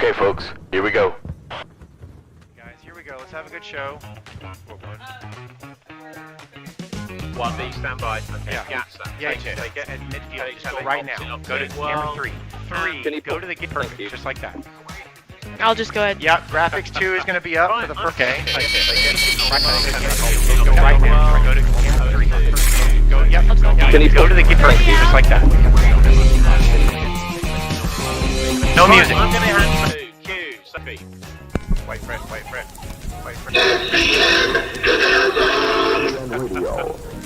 Okay, folks, here we go. Guys, here we go. Let's have a good show. 1B, stand by. Okay, Yeah. Yacht, stand. Yeah, Take two. take it at midfield. Take Just go seven, right opposite now. up Go to to camera 12. 3. Go to the gate. Perfect, just like that. I'll just go ahead. Yeah, graphics 2 is going to be up for the first. Okay. Go right now. Go to camera 3. Go, yep. Go to the gate. Perfect, just like that. No music. I'm going to hand to Q, Sophie. Wait for it.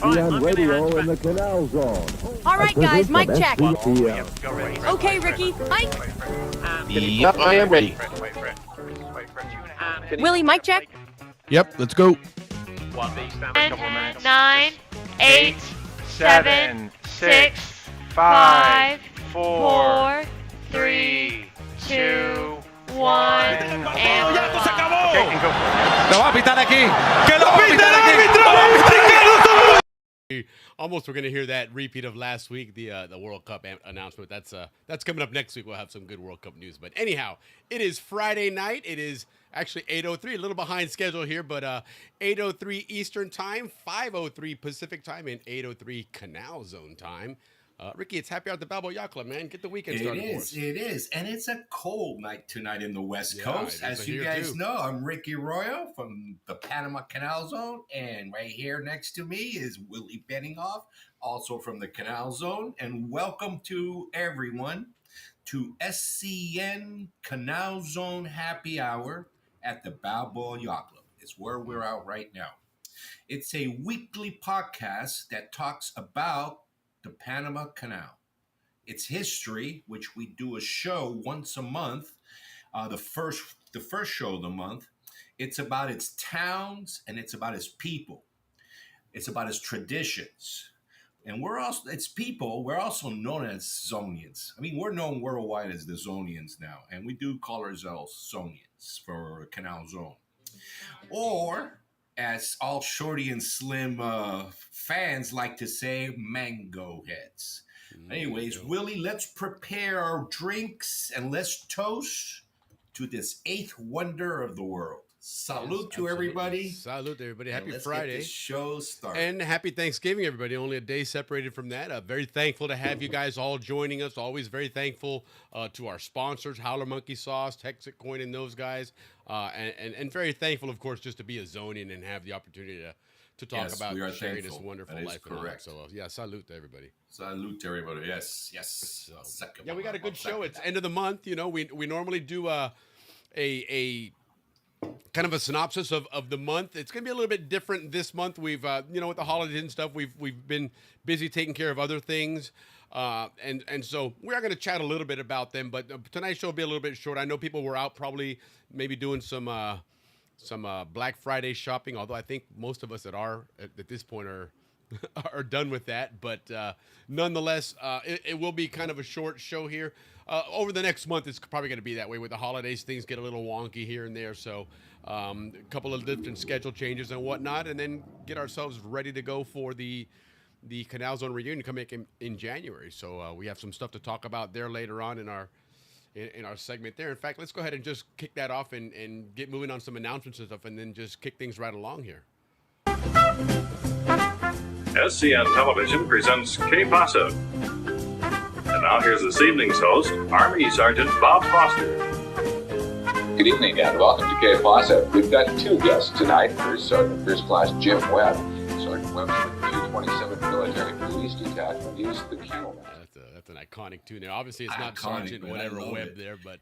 On radio in the Canal Zone. All right, guys, mic check. Go ready. Okay, Ricky, mic. Yep, I am ready. Wait for it. 2.5. Willie, mic check. Yep, let's go. 1B, stand by. 10, 9, 8, 7, 6, 5, 4, 3, 2, 1, and Okay, and go for it. ¡Lo va a pitar aquí! ¡Que lo va a pitar aquí! ¡Lo va a pitar aquí! Almost we're going to hear that repeat of last week, the World Cup announcement. That's coming up next week. We'll have some good World Cup news. But anyhow, it is Friday night. It is actually 8:03, a little behind schedule here, but 8:03 Eastern Time, 5:03 Pacific Time, and 8:03 Canal Zone Time. Ricky, it's happy hour at the Balboa Yacht Club, man. Get the weekend started for us. It is. And it's a cold night tonight in the West Coast. it is As you here guys too. know, I'm Ricky Royo from the Panama Canal Zone. And right here next to me is Willie Benningoff, also from the Canal Zone. And welcome to everyone to SCN Canal Zone Happy Hour at the Balboa Yacht Club. It's where we're out right now. It's a weekly podcast that talks about the Panama Canal, its history, which we do a show once a month, the first show of the month. It's about its towns and it's about its people. It's about its traditions. And its people, we're also known as Zonians. I mean, we're known worldwide as the Zonians now, and we do call ourselves Zonians for Canal Zone. Or, as all shorty and slim fans like to say, mango heads. Anyways, Willie, let's prepare our drinks and let's toast to this eighth wonder of the world. Salute to everybody. Salute to everybody. Happy Let's Friday. get this show started. And happy Thanksgiving, everybody. Only a day separated from that. Very thankful to have you guys all joining us. Always very thankful to our sponsors, Howler Monkey Sauce, Texas Coin, and those guys. And very thankful, of course, just to be a Zonian and have the opportunity to talk about sharing this wonderful life. Correct. So, salute to everybody. Salute to everybody. Yes. So, yeah, we got a good show. It's end of the month. You know, we normally do a kind of a synopsis of the month. It's going to be a little bit different this month. We've, with the holidays and stuff, we've been busy taking care of other things. And so we are going to chat a little bit about them, but tonight's show will be a little bit short. I know people were out probably maybe doing some Black Friday shopping, although I think most of us at this point are done with that. But nonetheless, it will be kind of a short show here. Over the next month, it's probably going to be that way. With the holidays, things get a little wonky here and there. So a couple of different schedule changes and whatnot, and then get ourselves ready to go for the Canal Zone reunion coming in January. So we have some stuff to talk about there later on in our segment there. In fact, let's go ahead and just kick that off and get moving on some announcements and stuff, and then just kick things right along here. SCN Television presents Que Pasa. And now here's this evening's host, Army Sergeant Bob Foster. Good evening and welcome to Que Pasa. We've got two guests tonight. First Sergeant First Class Jim Webb. Sergeant Webb's with the 227th Military Police Detachment. He's the kennelman. That's an iconic tune there. Obviously, it's not Iconic, Sergeant man. whatever I love Webb it. there, but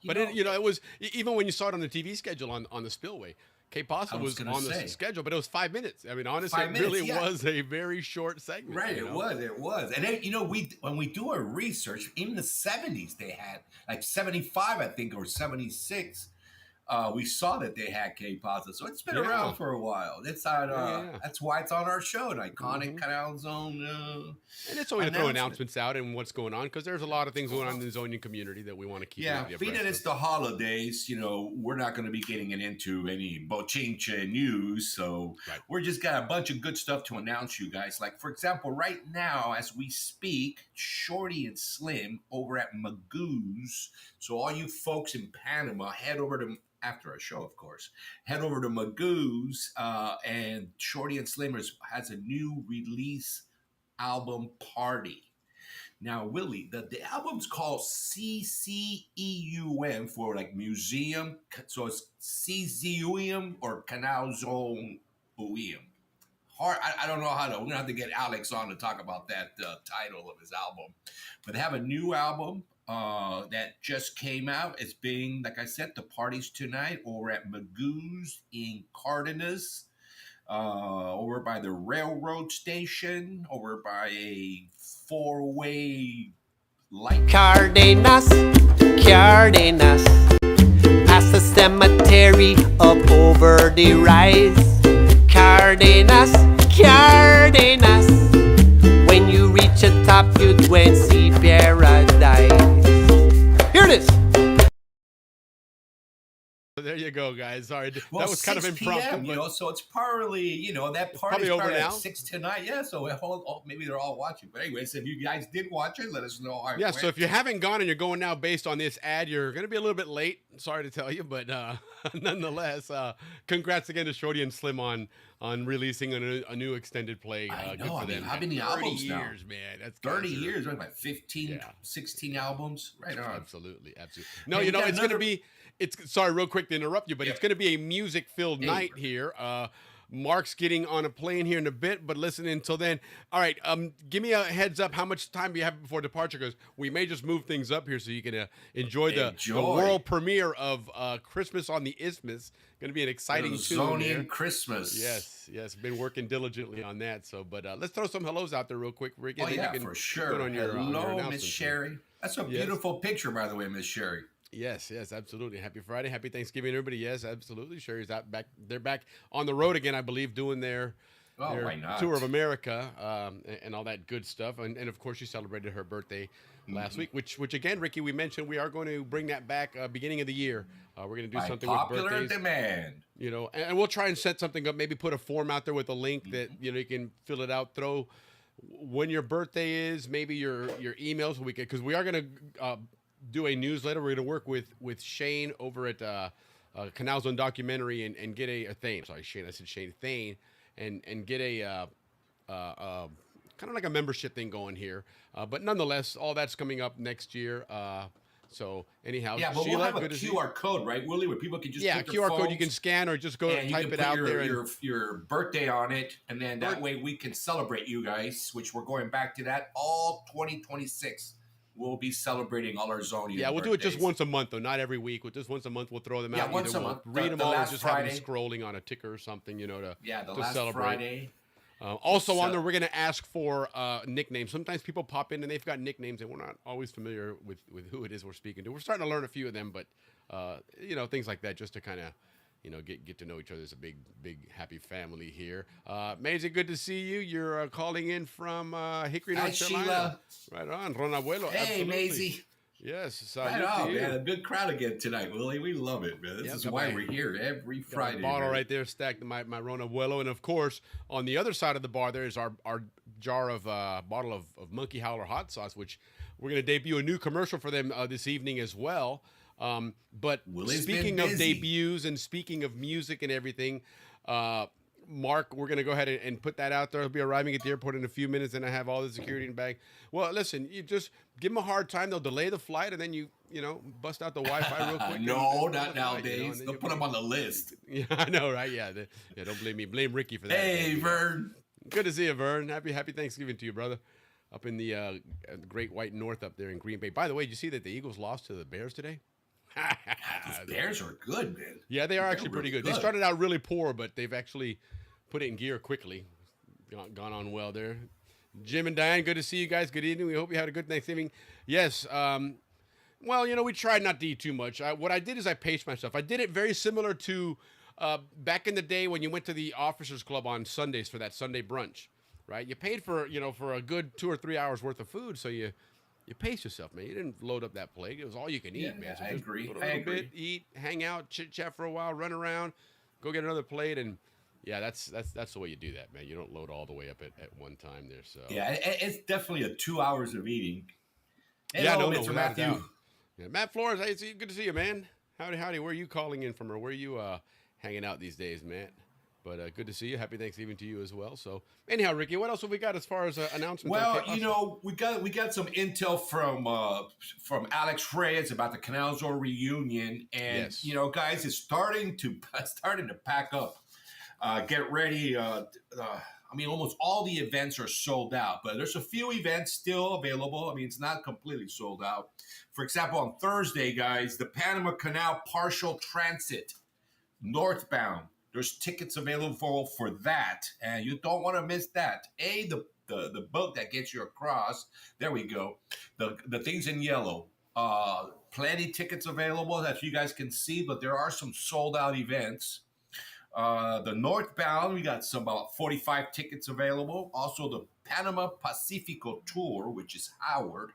it was even when you saw it on the TV schedule on the Spillway. Que Pasa was on the schedule, but it was 5 minutes. I mean, honestly, it really was a very short segment. Right, it was. And then, when we do our research, in the 70s, they had like 75, I think, or 76. we saw that they had K-Pasa, so it's been Yeah. around for a while. It's on. Yeah. That's why it's on our show, an iconic Canal Zone. And it's always to throw announcements out and what's going on, because there's a lot of things going on in the Zonian community that we want to keep. Yeah, being that it's the holidays, we're not going to be getting into any bochincha news, so we're just got a bunch of good stuff to announce you guys. Like, for example, right now as we speak, Shorty and Slim over at Magoo's. So all you folks in Panama, head over to, after a show, of course, head over to Magoo's, and Shorty and Slim has a new release album party. Now, Willie, the album's called CCEUM for like museum. So it's CZUM or Canal Zone UM. Hard, I don't know how to, we're going to have to get Alex on to talk about that title of his album. But they have a new album that just came out. It's being, like I said, the party's tonight over at Magoo's in Cardenas. Over by the railroad station, over by a four-way light. Cardenas, Cardenas, past the cemetery, up over the rise. Cardenas, Cardenas, when you reach the top, you'd go and see paradise. Here it is. There you go, guys. Sorry, Well, that was kind of 6 impromptu. PM, so it's probably, that party's probably over probably now. at 6 tonight. Yeah, so maybe they're all watching. But anyways, if you guys did watch it, let us know. Yeah, so if you haven't gone and you're going now based on this ad, you're going to be a little bit late. Sorry to tell you, but nonetheless, congrats again to Shorty and Slim on releasing a new extended play. I Good know. for them. How many 30 albums now? years, man. That's 30 years, right? Like 15, 16 albums. Right on. Absolutely. No, Hey, it's going to be. Sorry, real quick to interrupt you, but it's going to be a music-filled Hey. night here. Mark's getting on a plane here in a bit, but listen until then. All right, give me a heads up. How much time do you have before departure? Because we may just move things up here so you can enjoy the world premiere of Christmas on the Isthmus. Going to be an exciting tune. Zonian Christmas. Yes. Been working diligently on that. So, but let's throw some hellos out there real quick, Rick. Oh yeah, for sure. On your, Hello, Miss Sherry. That's a beautiful picture, by the way, Miss Sherry. Yes, absolutely. Happy Friday, happy Thanksgiving, everybody. Yes, absolutely. Sherry's out back. They're back on the road again, I believe, doing their why not? tour of America and all that good stuff. And of course, she celebrated her birthday last week, which again, Ricky, we mentioned we are going to bring that back beginning of the year. We're going to do something with popular birthdays. demand. And we'll try and set something up. Maybe put a form out there with a link that you can fill it out. Throw when your birthday is, maybe your emails. Because we are going to. Do a newsletter. We're going to work with Shane over at Canal Zone Documentary and get a Thane. Sorry, Shane. I said Shane Thane, and get a kind of like a membership thing going here. But nonetheless, all that's coming up next year. So anyhow, yeah, but Sheila, we'll have a QR code, right, Willie, where people can just put their QR code you can scan or just go and type it out there and your birthday on it, and then that way we can celebrate you guys. Which we're going back to that all 2026. We'll be celebrating all our Zonian. Yeah, we'll do it just once a month, though, not every week. Just once a month, we'll throw them out. Yeah, once a month. Read them all, and just have them scrolling on a ticker or something, to last celebrate. Friday. Also on there, we're going to ask for nicknames. Sometimes people pop in and they've got nicknames, and we're not always familiar with who it is we're speaking to. We're starting to learn a few of them, but things like that, just to kind of get to know each other as a big happy family here. Maisie, good to see you. You're calling in from Hickory, North Carolina. Sheila. Right on, Ron Abuelo. Hey, absolutely. Maisie. Yes, right on, man. A good crowd again tonight, Willie. We love it, man. This is why we're here every Friday. A bottle right there stacked, my Ron Abuelo, and of course on the other side of the bar there is our jar of bottle of Monkey Howler hot sauce, which we're going to debut a new commercial for them this evening as well. But Willie's speaking of debuts and speaking of music and everything, Mark, we're going to go ahead and put that out there. He'll be arriving at the airport in a few minutes, and I have all the security in the bag. Well, listen, you just give them a hard time. They'll delay the flight, and then you bust out the Wi-Fi real quick. No, not nowadays. They'll put them on the list. Yeah, I know, right? Yeah, don't blame me. Blame Ricky for that. Hey, Vern. Good to see you, Vern. Happy Thanksgiving to you, brother. Up in the Great White North up there in Green Bay. By the way, did you see that the Eagles lost to the Bears today? The Bears are good, man. Yeah, they are actually pretty good. They started out really poor, but they've actually put it in gear quickly. Gone on well there. Jim and Diane, good to see you guys. Good evening. We hope you had a good Thanksgiving. Yes, Well, we tried not to eat too much. What I did is I paced myself. I did it very similar to back in the day when you went to the Officers Club on Sundays for that Sunday brunch, right? You paid for for a good 2 or 3 hours worth of food, so you pace yourself, man. You didn't load up that plate. It was all you can eat, man. So I just agree. put a little bit, eat, hang out, chit chat for a while, run around, go get another plate, and yeah, that's the way you do that, man. You don't load all the way up at one time there. So Yeah, it's definitely a 2 hours of eating. And yeah, no, Mr. without a doubt. Matthew. Yeah, Matt Flores, hey, good to see you, man. Howdy. Where are you calling in from, or where are you hanging out these days, Matt? But good to see you. Happy Thanksgiving to you as well. So anyhow, Ricky, what else have we got as far as announcements? Well, we got some intel from Alex Reyes about the Canal Zone reunion, and Yes. Guys, it's starting to pack up. Get ready. Almost all the events are sold out, but there's a few events still available. I mean, it's not completely sold out. For example, on Thursday, guys, the Panama Canal partial transit northbound. There's tickets available for that, and you don't want to miss that. The boat that gets you across. There we go. The things in yellow. Plenty tickets available that you guys can see, but there are some sold out events. The northbound, we got about 45 tickets available. Also, the Panama Pacifico Tour, which is Howard,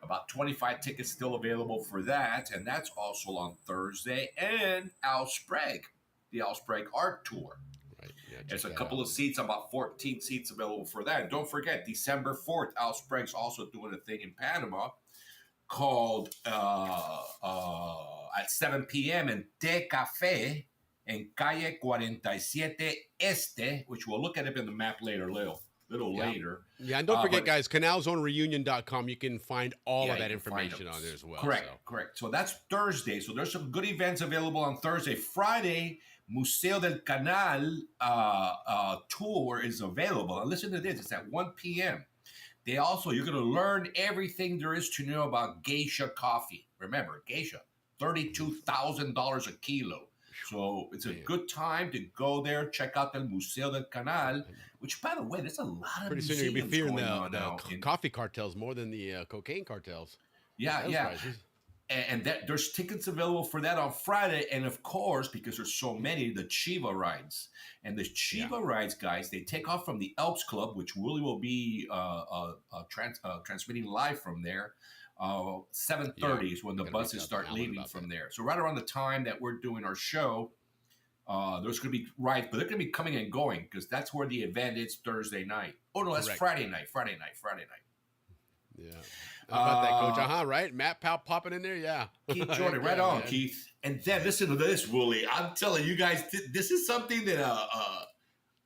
about 25 tickets still available for that, and that's also on Thursday. And Al Sprague, the Al Sprague Art Tour. Right. Yeah, There's a couple of seats, about 14 seats available for that. And don't forget, December 4th, Al Sprague's also doing a thing in Panama called at 7 p.m. in Te Cafe in Calle 47 Este, which we'll look at it in the map later, little later. Yeah, and don't forget, guys, canalzonereunion.com. You can find all of that information on there as well. Correct. So that's Thursday. So there's some good events available on Thursday. Friday, Museo del Canal tour is available. And listen to this. It's at 1 p.m. You're going to learn everything there is to know about geisha coffee. Remember, geisha, $32,000 a kilo. So it's a good time to go there, check out the Museo del Canal, which, by the way, there's a lot of pretty soon you're going to be fearing the in coffee cartels more than the cocaine cartels. Yeah. And there's tickets available for that on Friday. And, of course, because there's so many, the Chiva rides. And the Chiva rides, guys, they take off from the Elks Club, which Willie will be transmitting live from there. 7:30 is when the buses start leaving from there. So right around the time that we're doing our show, there's going to be rides, but they're going to be coming and going because that's where the event is Thursday night. Oh, no, that's Friday night. Yeah. How about that, Coach? Right? Matt Powell popping in there? Yeah. Keith Jordan, right on, man. Keith. And then listen to this, Willie. I'm telling you guys, this is something that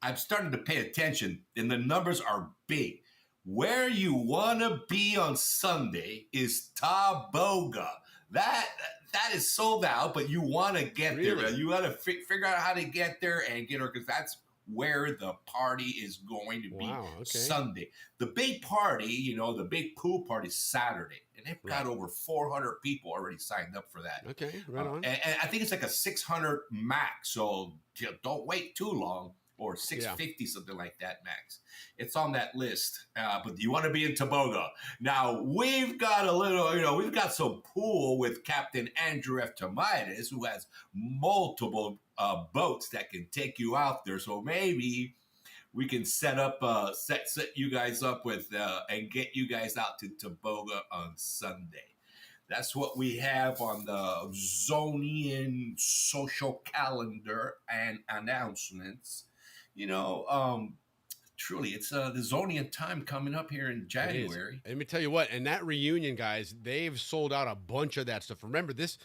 I'm starting to pay attention, and the numbers are big. Where you want to be on Sunday is Taboga. That is sold out, but you want to get there. You got to figure out how to get there and get there because that's where the party is going to be Sunday. The big party, the big pool party is Saturday. And they've got over 400 people already signed up for that. Okay, right on. And I think it's like a 600 max, so don't wait too long. Or 650, something like that, max. It's on that list. But you want to be in Taboga. Now, we've got we've got some pool with Captain Andrew F. Tomaitis, who has multiple boats that can take you out there. So maybe we can set you guys up with and get you guys out to Taboga on Sunday. That's what we have on the Zonian social calendar and announcements. Truly, it's the Zonian time coming up here in January. Let me tell you what, and that reunion, guys, they've sold out a bunch of that stuff. Remember, this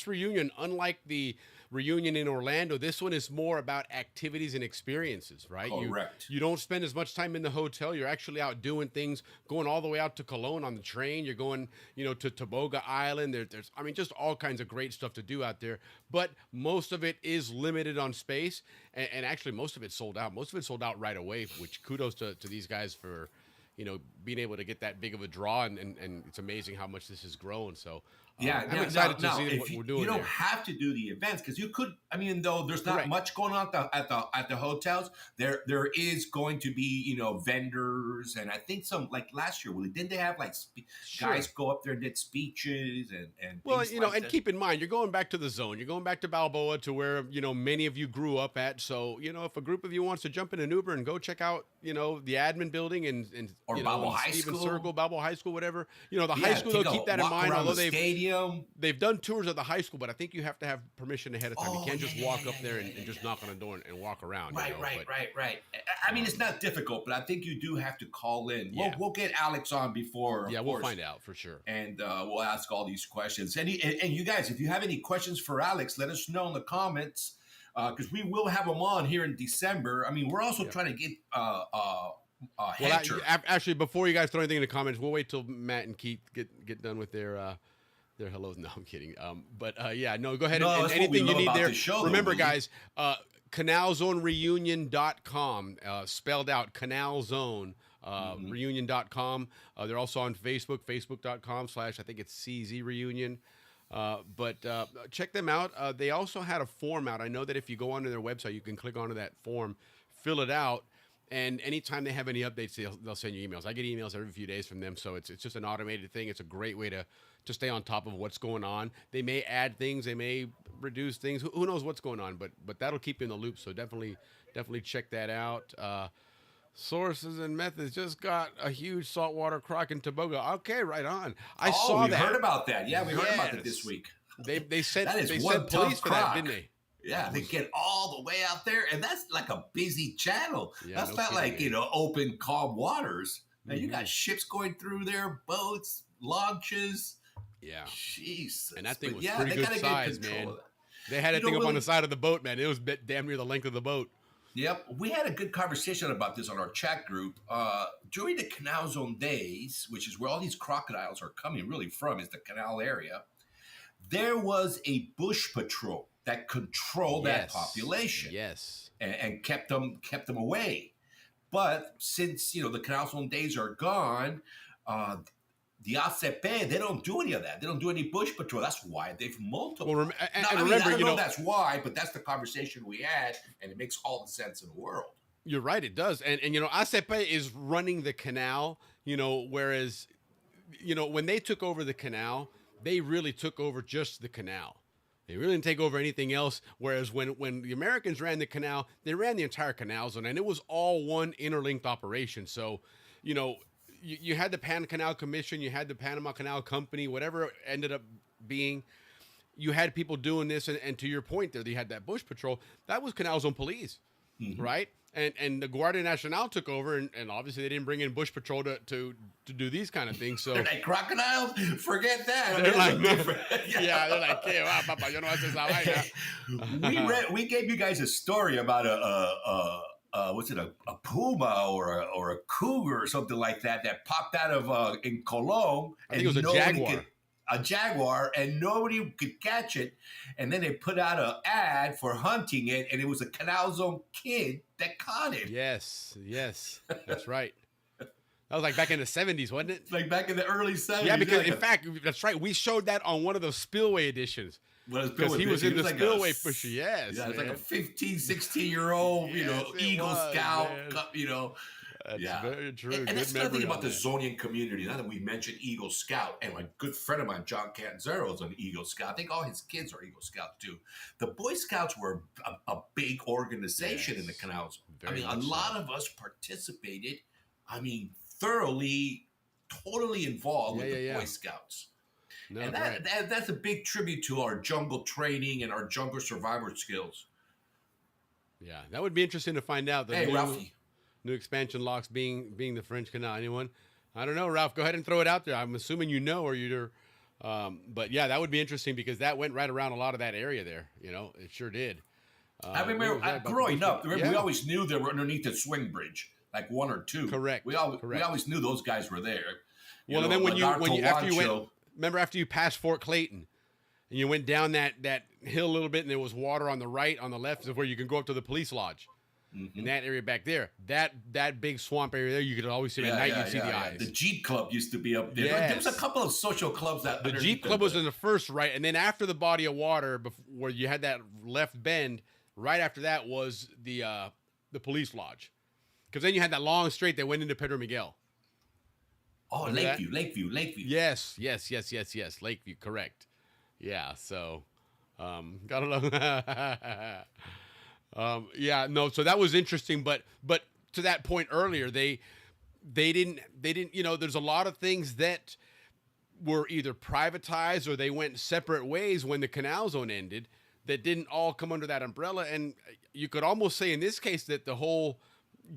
reunion, unlike the reunion in Orlando, this one is more about activities and experiences, right? Correct. You don't spend as much time in the hotel. You're actually out doing things, going all the way out to Cologne on the train. You're going, to Taboga Island. There's just all kinds of great stuff to do out there. But most of it is limited on space, and actually most of it's sold out. Most of it's sold out right away, which kudos to these guys for, being able to get that big of a draw, and it's amazing how much this has grown. So Yeah, I'm excited to see if what you, we're doing. you don't there. have to do the events because you could. I mean, though there's not Correct. much going on at the hotels. There is going to be vendors, and I think some like last year. Well, didn't they have like guys go up there and did speeches and well, things like and that? keep in mind, you're going back to the zone. You're going back to Balboa, to where many of you grew up at. So if a group of you wants to jump in an Uber and go check out the admin building and Or you Balboa know, High Stevens School. Circle, Balboa High School, whatever. The high school, they'll keep that in mind. Although they've done tours of the high school, but I think you have to have permission ahead of time. You can't just walk up there and just knock on the door and walk around. Right. I mean, it's not difficult, but I think you do have to call in. Yeah. We'll get Alex on before. Yeah, of we'll course, find out for sure. and we'll ask all these questions. And you guys, if you have any questions for Alex, let us know in the comments because we will have him on here in December. I mean, we're also trying to get Hunter. Actually, before you guys throw anything in the comments, we'll wait till Matt and Keith get done with their hellos. No, I'm kidding. But go ahead and anything you need there. Remember, guys, canalzonereunion.com, spelled out canalzone. Reunion.com. They're also on Facebook, facebook.com/ I think it's CZ Reunion. But check them out. They also had a form out. I know that if you go onto their website, you can click onto that form, fill it out, and anytime they have any updates, they'll send you emails. I get emails every few days from them, so it's just an automated thing. It's a great way to stay on top of what's going on. They may add things, they may reduce things. Who knows what's going on? But that'll keep you in the loop. So definitely check that out. Sources and methods just got a huge saltwater croc in Tobago. Okay, right on. I saw that. We heard about that. Yeah, we heard about that this week. They sent that is they one sent tough police for that, croc. didn't they? Yeah, they get all the way out there, and that's like a busy channel. Yeah, that's no not kidding, like open, calm waters. Now you got ships going through there, boats, launches. Yeah, Jesus. And that thing But was pretty they good gotta size, get control man. of that. They had that thing up on the side of the boat, man. It was damn near the length of the boat. Yep. We had a good conversation about this on our chat group. During the Canal Zone days, which is where all these crocodiles are coming really from, is the canal area, there was a bush patrol that controlled that population. Yes. And kept them away. But since, the Canal Zone days are gone, the ACP, they don't do any of that. They don't do any bush patrol. That's why they've multiplied. Well, I don't know that's why, but that's the conversation we had, and it makes all the sense in the world. You're right, it does. And ACP is running the canal, whereas, when they took over the canal, they really took over just the canal. They really didn't take over anything else. Whereas when the Americans ran the canal, they ran the entire canal zone, and it was all one interlinked operation. So, you had the Panama Canal Commission, you had the Panama Canal Company, whatever it ended up being. You had people doing this, and to your point there, they had that bush patrol. That was Canal Zone Police, right? And the Guardia Nacional took over, and obviously they didn't bring in bush patrol to do these kind of things. So they're like, crocodiles? Forget that. They're like, they're like, "Hey, wow, papa, yo no haces esa vaina." We gave you guys a story about a puma or a cougar or something like that popped out of in Colón. I think it was a jaguar. A jaguar, and nobody could catch it. And then they put out an ad for hunting it, and it was a Canal Zone kid that caught it. Yes, that's right. That was like back in the 70s, wasn't it? It's like back in the early 70s. Yeah, because in fact, that's right. We showed that on one of those Spillway editions. Because he was in the Spillway pusher, yes. Yeah, it's like a 15, 16-year-old, Eagle Scout, That's very true. And that's another thing about the Zonian community. Now that we mentioned Eagle Scout, and my good friend of mine, John Canzero, is an Eagle Scout. I think all his kids are Eagle Scouts too. The Boy Scouts were a big organization in the canals. A lot of us participated. Thoroughly, totally involved with the Boy Scouts. No, and that's a big tribute to our jungle training and our jungle survivor skills. Yeah, that would be interesting to find out. Hey, Ralphie. New expansion locks being the French Canal. Anyone? I don't know, Ralph. Go ahead and throw it out there. I'm assuming or you're. But yeah, that would be interesting because that went right around a lot of that area there. It sure did. I remember growing up. We always knew they were underneath the swing bridge, like one or two. Correct. We always knew those guys were there. And then after you passed Fort Clayton, and you went down that hill a little bit, and there was water on the right, on the left is where you can go up to the police lodge. in that area back there. That big swamp area there, you could always see at night. You'd see the eyes. The Jeep Club used to be up there. Yes. There was a couple of social clubs that the Jeep Club was in the first, right, and then after the body of water, where you had that left bend, right after that was the police lodge, because then you had that long straight that went into Pedro Miguel. Oh, Lakeview. Yes, Lakeview, correct. Yeah, so, gotta love. Yeah, no, so that was interesting, but to that point earlier, they didn't, you know, there's a lot of things that were either privatized or they went separate ways when the Canal Zone ended that didn't all come under that umbrella, and you could almost say in this case that the whole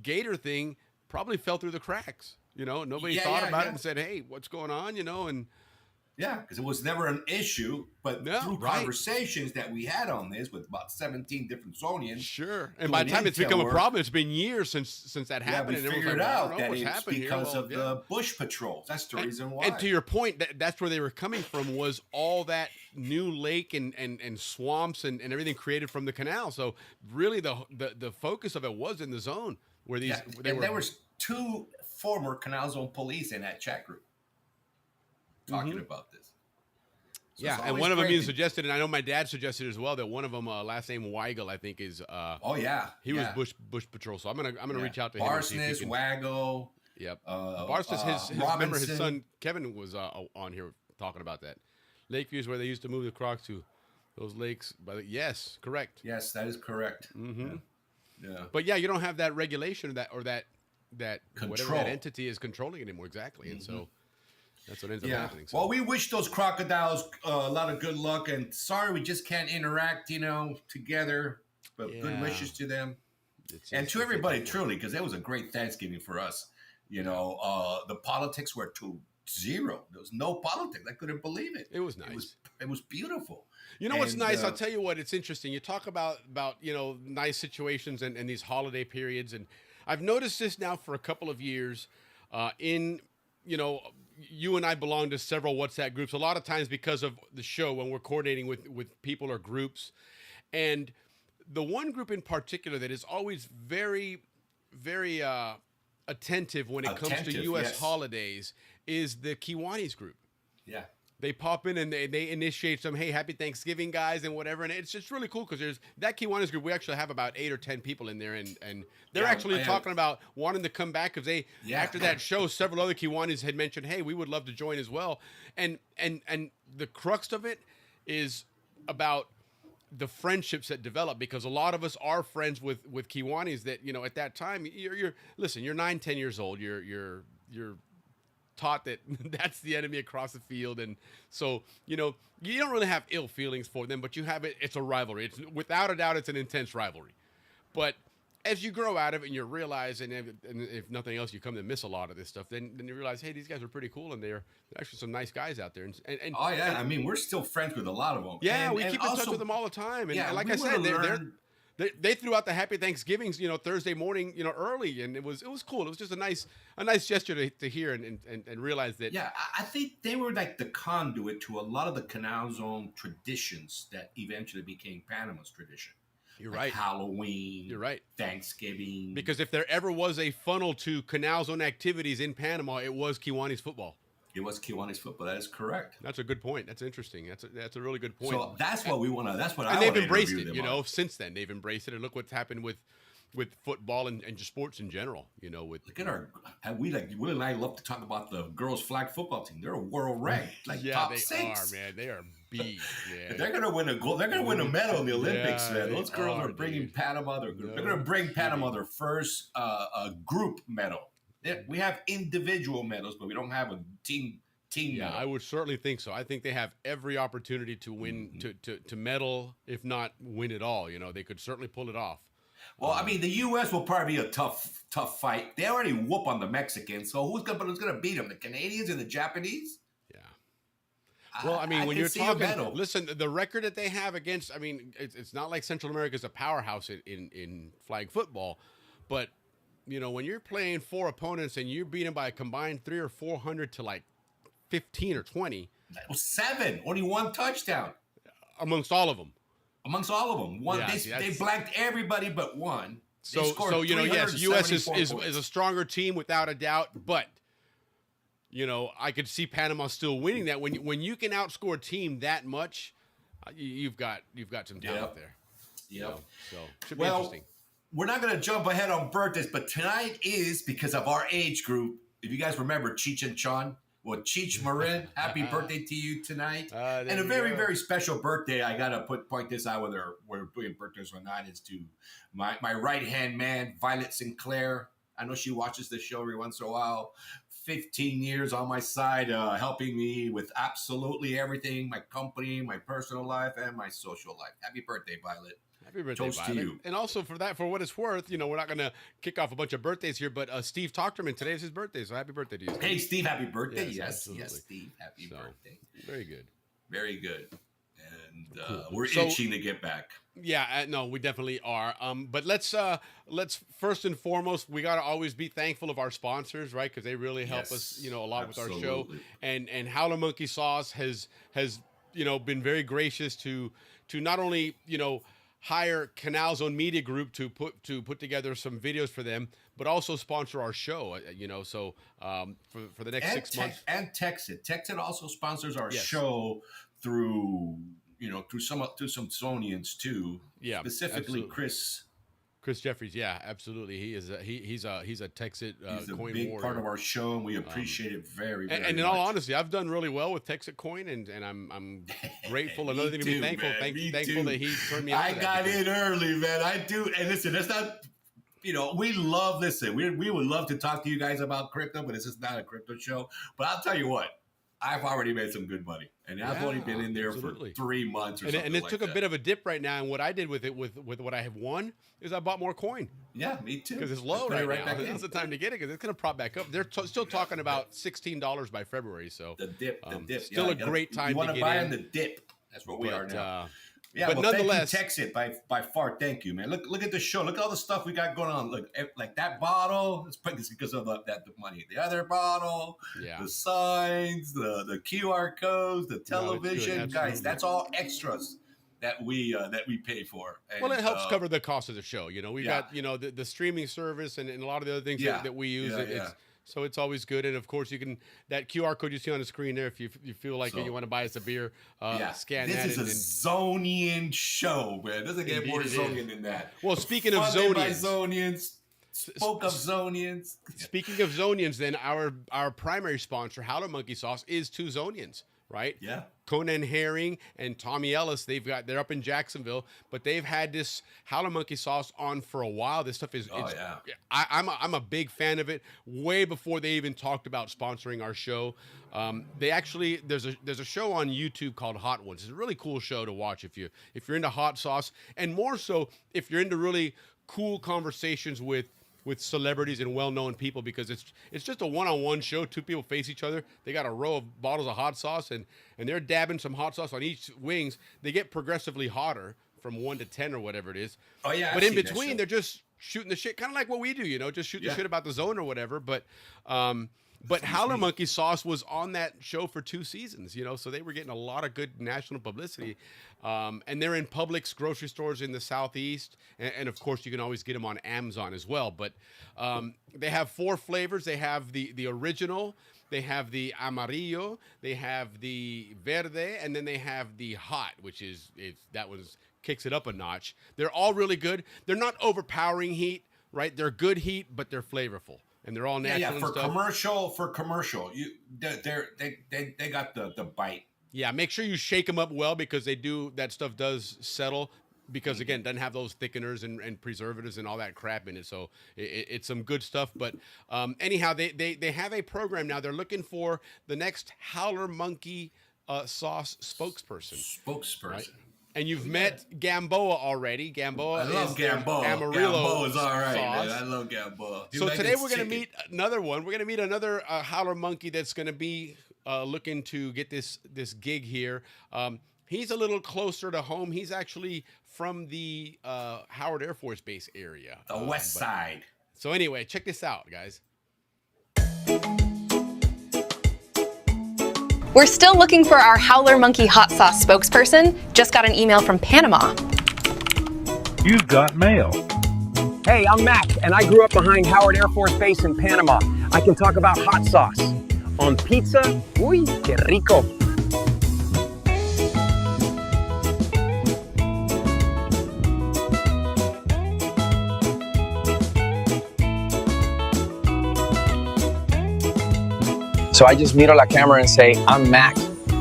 Gator thing probably fell through the cracks. You know, nobody thought about it and said, "Hey, what's going on?" You know, and because it was never an issue, but through conversations that we had on this with about 17 different Zonians. Sure, and by the time it's become a problem, it's been years since that happened. We figured out that it's because of the bush patrols. That's the reason why. And to your point, that's where they were coming from, was all that new lake and swamps and everything created from the canal. So really, the focus of it was in the zone where these. There was 2 former Canal Zone police in that chat group talking about this. So and one of them even suggested, and I know my dad suggested as well, that one of them, last name Weigel, I think is. He was Bush Patrol. So I'm gonna reach out to him. Barsness, Waggle. Yep. Barsness, remember his son Kevin was on here talking about that. Lakeview is where they used to move the crocs to, those lakes. Yes, correct. Yes, that is correct. Mm-hmm. Yeah. But yeah, you don't have that regulation or that whatever that entity is controlling anymore. Exactly. And so that's what ends up happening. So. Well, we wish those crocodiles a lot of good luck, and sorry we just can't interact, together, but good wishes to them. And to everybody, truly, because it was a great Thanksgiving for us. The politics were to zero. There was no politics. I couldn't believe it. It was nice. It was beautiful. You know what's nice? I'll tell you what, it's interesting. You talk about nice situations and these holiday periods, and I've noticed this now for a couple of years. You and I belong to several WhatsApp groups, a lot of times because of the show when we're coordinating with people or groups. And the one group in particular that is always very, very attentive when it comes to U.S. holidays is the Kiwanis group. Yeah. They pop in and they initiate some, hey, happy Thanksgiving, guys, and whatever. And it's just really cool because there's that Kiwanis group. We actually have about 8 or 10 people in there, and they're actually talking about wanting to come back because after that show, several other Kiwanis had mentioned, hey, we would love to join as well. And the crux of it is about the friendships that develop, because a lot of us are friends with Kiwanis that, at that time, you're 9, 10 years old. You're taught that that's the enemy across the field, and so you don't really have ill feelings for them, but you have it's a rivalry. It's without a doubt it's an intense rivalry. But as you grow out of it and you realize, and if nothing else, you come to miss a lot of this stuff, then you realize, hey, these guys are pretty cool, and they're actually some nice guys out there. And I mean, we're still friends with a lot of them. Yeah, we keep in touch with them all the time, and like I said, they threw out the Happy Thanksgivings, Thursday morning, early, and it was cool. It was just a nice gesture to hear and realize that. Yeah, I think they were like the conduit to a lot of the Canal Zone traditions that eventually became Panama's tradition. You're right. Halloween. You're right. Thanksgiving. Because if there ever was a funnel to Canal Zone activities in Panama, it was Kiwanis football. It was Kiwanis football. That is correct. That's a good point. That's interesting. That's a really good point. So that's what we want to. That's what I want to. And they've embraced it. Since then they've embraced it. And look what's happened with football and just sports in general. Look at Will and I love to talk about the girls' flag football team. They're a world ranked, top 6. They are, man. They are beast. Yeah. They're gonna win a gold. They're gonna win a medal in the Olympics, man. Those girls are bringing Panama. They're gonna bring Panama their first group medal. We have individual medals, but we don't have a team. Yeah, I would certainly think so. I think they have every opportunity to win, to medal, if not win it all. They could certainly pull it off. Well, I mean, the U.S. will probably be a tough fight. They already whoop on the Mexicans, so who's gonna beat them? The Canadians and the Japanese? Yeah. Well, I mean, when you're talking, listen, the record that they have against, I mean, it's not like Central America is a powerhouse in flag football, but when you're playing 4 opponents and you're beaten by a combined 300 or 400 to like 15 or 20. That was 7. Only 1 touchdown. Amongst all of them. One. They blanked everybody but one. So scored yes, U.S. is 374 a stronger team without a doubt, but I could see Panama still winning that. When you can outscore a team that much, you've got some talent there. Yep. So should be interesting. We're not going to jump ahead on birthdays, but tonight is because of our age group. If you guys remember Cheech and Chon, well, Cheech Marin, happy birthday to you tonight. And a very, very special birthday. I got to point this out, whether we're doing birthdays or not, is to my right-hand man, Violet Sinclair. I know she watches the show every once in a while. 15 years on my side, helping me with absolutely everything, my company, my personal life, and my social life. Happy birthday, Violet. Happy birthday, Toast Violet. to you. And also for what it's worth, we're not going to kick off a bunch of birthdays here, but Steve Tochterman, today's his birthday, so happy birthday to you, Steve. Hey, Steve, happy birthday. Yes, absolutely. Steve, happy birthday. Very good. Very good. And Cool. we're itching to get back. Yeah, no, we definitely are. But let's first and foremost, we got to always be thankful of our sponsors, right? Because they really help us, a lot with our show. And Howler Monkey Sauce has been very gracious to not only hire Canal Zone Media Group to put together some videos for them, but also sponsor our show. So for the next 6 months. And Texit. Texit also sponsors our show through some Zonians too. Yeah, specifically absolutely. Chris Jeffries, yeah, absolutally. He is he's a Texit he's a coin big warrior. part of our show, and we appreciate it very, very and in much. all honesty, I've done really well with Texit coin, and I'm grateful. Another thing to be thankful. Thankful that he turned me on. I got in early, man. I do, and listen, that's not. We love. Listen, we would love to talk to you guys about crypto, but this is not a crypto show. But I'll tell you what. I've already made some good money, and I've only been in there for 3 months or something. And it took a bit of a dip right now. And what I did with it, with what I have won, is I bought more coin. Yeah, me too. Because it's low right now. This is the time to get it because it's going to prop back up. They're still talking about $16 by February. So the dip, still a great time to get in. You want to buy in the dip? That's what we are now. Yeah, but nonetheless, thank you, Texit, by far. Thank you, man. Look at the show. Look at all the stuff we got going on. Look, like that bottle. It's because of the money. The other bottle, the signs, the QR codes, the television, guys. That's all extras that we pay for. And, well, it helps cover the cost of the show. We got the streaming service and a lot of the other things that we use. So it's always good, and of course that QR code you see on the screen there. If you feel like you want to buy us a beer, scan that. This is a Zonian show, man. Doesn't get more Zonian than that. Well, speaking of Zonians, spoke of Zonians. Speaking of Zonians, then our primary sponsor, Howler Monkey Sauce, is two Zonians, right? Yeah. Conan Herring and Tommy Ellis, they're up in Jacksonville, but they've had this Howler Monkey Sauce on for a while. This stuff is, I'm a big fan of it. Way before they even talked about sponsoring our show, they actually there's a show on YouTube called Hot Ones. It's a really cool show to watch if you're into hot sauce, and more so if you're into really cool conversations with celebrities and well-known people, because it's just a one-on-one show. Two people face each other. They got a row of bottles of hot sauce, and they're dabbing some hot sauce on each wings. They get progressively hotter from 1 to 10 or whatever it is. Oh yeah. But in between, they're just shooting the shit, kind of like what we do, just shoot the shit about the zone or whatever. But Howler Monkey Sauce was on that show for 2 seasons, so they were getting a lot of good national publicity. And they're in Publix grocery stores in the Southeast. And of course, you can always get them on Amazon as well. But they have 4 flavors. They have the original, they have the amarillo, they have the verde, and then they have the hot, which kicks it up a notch. They're all really good. They're not overpowering heat, right? They're good heat, but they're flavorful. And they're all natural. Yeah, for commercial, they got the bite. Yeah, make sure you shake them up well, because that stuff does settle, because again, it doesn't have those thickeners and preservatives and all that crap in it. So it's some good stuff. But anyhow, they have a program now. They're looking for the next Howler Monkey Sauce spokesperson. Right? And you've met Gamboa already. Gamboa I love Gamboa. Amarillo Gamboa's all right, sauce. man. I love Gamboa. So today we're going to meet another one. We're going to meet another Howler Monkey that's going to be looking to get this gig here. He's a little closer to home. He's actually from the Howard Air Force Base area. The west side. So anyway, check this out, guys. We're still looking for our Howler Monkey Hot Sauce spokesperson. Just got an email from Panama. You've got mail. Hey, I'm Mac, and I grew up behind Howard Air Force Base in Panama. I can talk about hot sauce. On pizza, uy, que rico. So I just miro la camera and say, I'm Mac.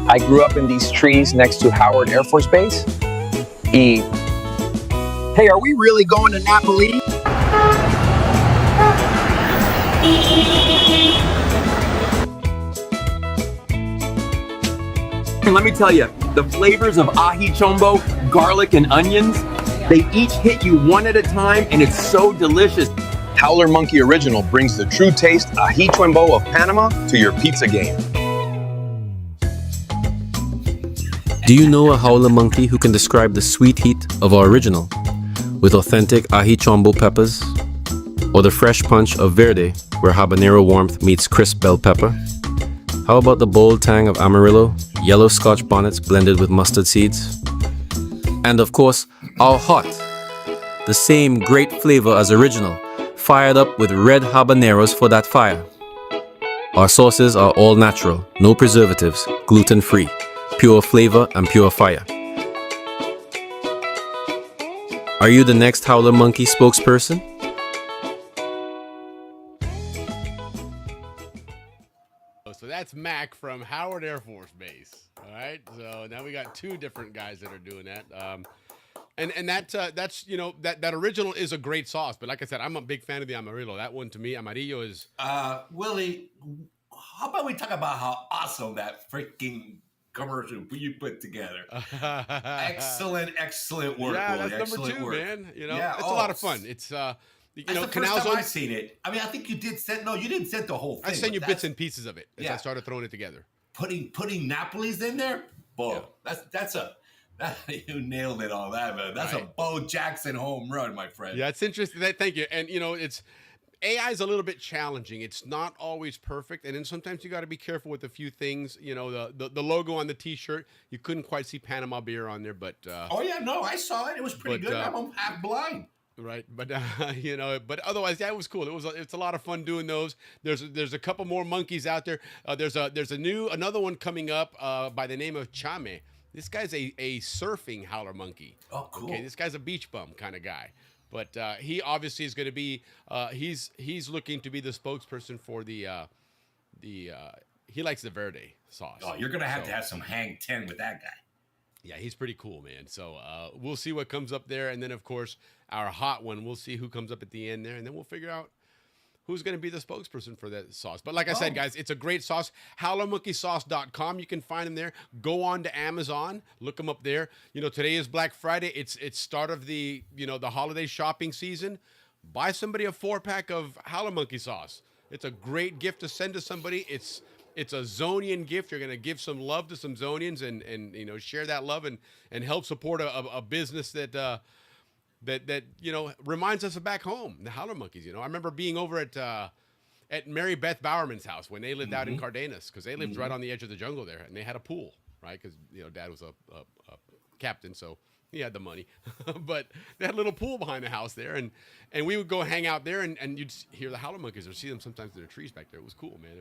I grew up in these trees next to Howard Air Force Base. Hey, are we really going to Napoli? And let me tell you, the flavors of ají chombo, garlic, and onions, they each hit you one at a time, and it's so delicious. Howler Monkey Original brings the true taste ají chombo of Panama to your pizza game. Do you know a howler monkey who can describe the sweet heat of our original with authentic ají chombo peppers, or the fresh punch of verde where habanero warmth meets crisp bell pepper? How about the bold tang of Amarillo, yellow Scotch bonnets blended with mustard seeds? And of course, our hot, the same great flavor as original, fired up with red habaneros for that fire. Our sauces are all natural, no preservatives, gluten-free, pure flavor and pure fire. Are you the next Howler Monkey spokesperson? So that's Mac from Howard Air Force Base. All right. So now we got two different guys that are doing that. And that's that original is a great sauce. But like I said, I'm a big fan of the Amarillo. That one to me, Amarillo is. Willie, how about we talk about how awesome that freaking commercial you put together? Excellent work. Yeah, Willie. that's number Excellent two, work. man. You know, Yeah, it's a lot of fun. It's that's the first time I've seen it. I mean, I think you did send. No, you didn't send the whole thing. I sent you bits and pieces of it as I started throwing it together. Putting Napoli's in there. Boom. Yeah. You nailed it on that, man. That's a Bo Jackson home run, my friend. Yeah, it's interesting. Thank you. And it's AI is a little bit challenging. It's not always perfect, and then sometimes you got to be careful with a few things. You know, the logo on the T-shirt, you couldn't quite see Panama beer on there, but oh yeah, no, I saw it. It was pretty good. I'm half blind. Right, but but otherwise, yeah, it was cool. It's a lot of fun doing those. There's a couple more monkeys out there. There's another one coming up by the name of Chame. This guy's a surfing howler monkey. Oh, cool. Okay, this guy's a beach bum kind of guy, but he obviously is going to be he's looking to be the spokesperson for the he likes the verde sauce. Oh, you're gonna have to have some hang 10 with that guy. Yeah, he's pretty cool, man. So we'll see what comes up there. And then, of course, our hot one, we'll see who comes up at the end there. And then we'll figure out who's going to be the spokesperson for that sauce. But like I said, guys, it's a great sauce. HowlerMonkeySauce.com. You can find them there. Go on to Amazon. Look them up there. You know, today is Black Friday. It's start of the holiday shopping season. Buy somebody a 4-pack of Howler Monkey sauce. It's a great gift to send to somebody. It's a Zonian gift. You're going to give some love to some Zonians and share that love and help support a business that reminds us of back home, the Howler Monkeys. I remember being over at Mary Beth Bowerman's house when they lived out in Cardenas, because they lived right on the edge of the jungle there, and they had a pool, right? Because Dad was a captain, so he had the money. But they had a little pool behind the house there, and we would go hang out there, and you'd hear the Howler Monkeys or see them sometimes in the trees back there. It was cool, man.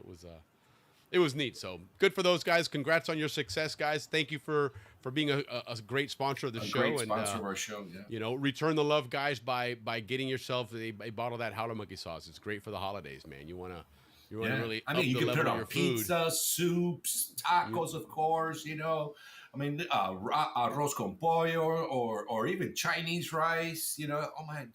It was neat. So good for those guys. Congrats on your success, guys. Thank you for being a great sponsor of the show. Great sponsor of our show, yeah. Return the love, guys, by getting yourself a bottle of that Howler Monkey sauce. It's great for the holidays, man. You wanna really up you the can level put it of on your pizza, food. soups, tacos, of course, arroz con pollo or even Chinese rice, oh my,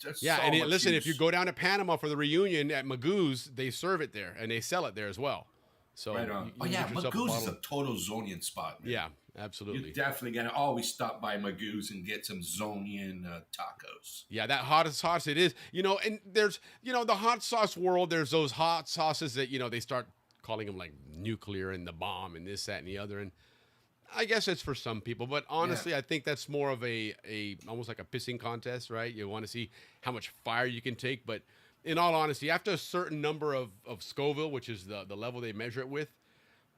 listen, if you go down to Panama for the reunion at Magoo's, they serve it there and they sell it there as well. So right on. Magoo's is a total Zonian spot, man. Yeah, absolutely. You're definitely gonna always stop by Magoo's and get some Zonian tacos. Yeah, that hot sauce it is. And there's the hot sauce world. There's those hot sauces that they start calling them like nuclear and the bomb and this, that, and the other. And I guess it's for some people, but honestly, I think that's more of a almost like a pissing contest, right? You want to see how much fire you can take, but in all honesty, after a certain number of Scoville, which is the level they measure it with,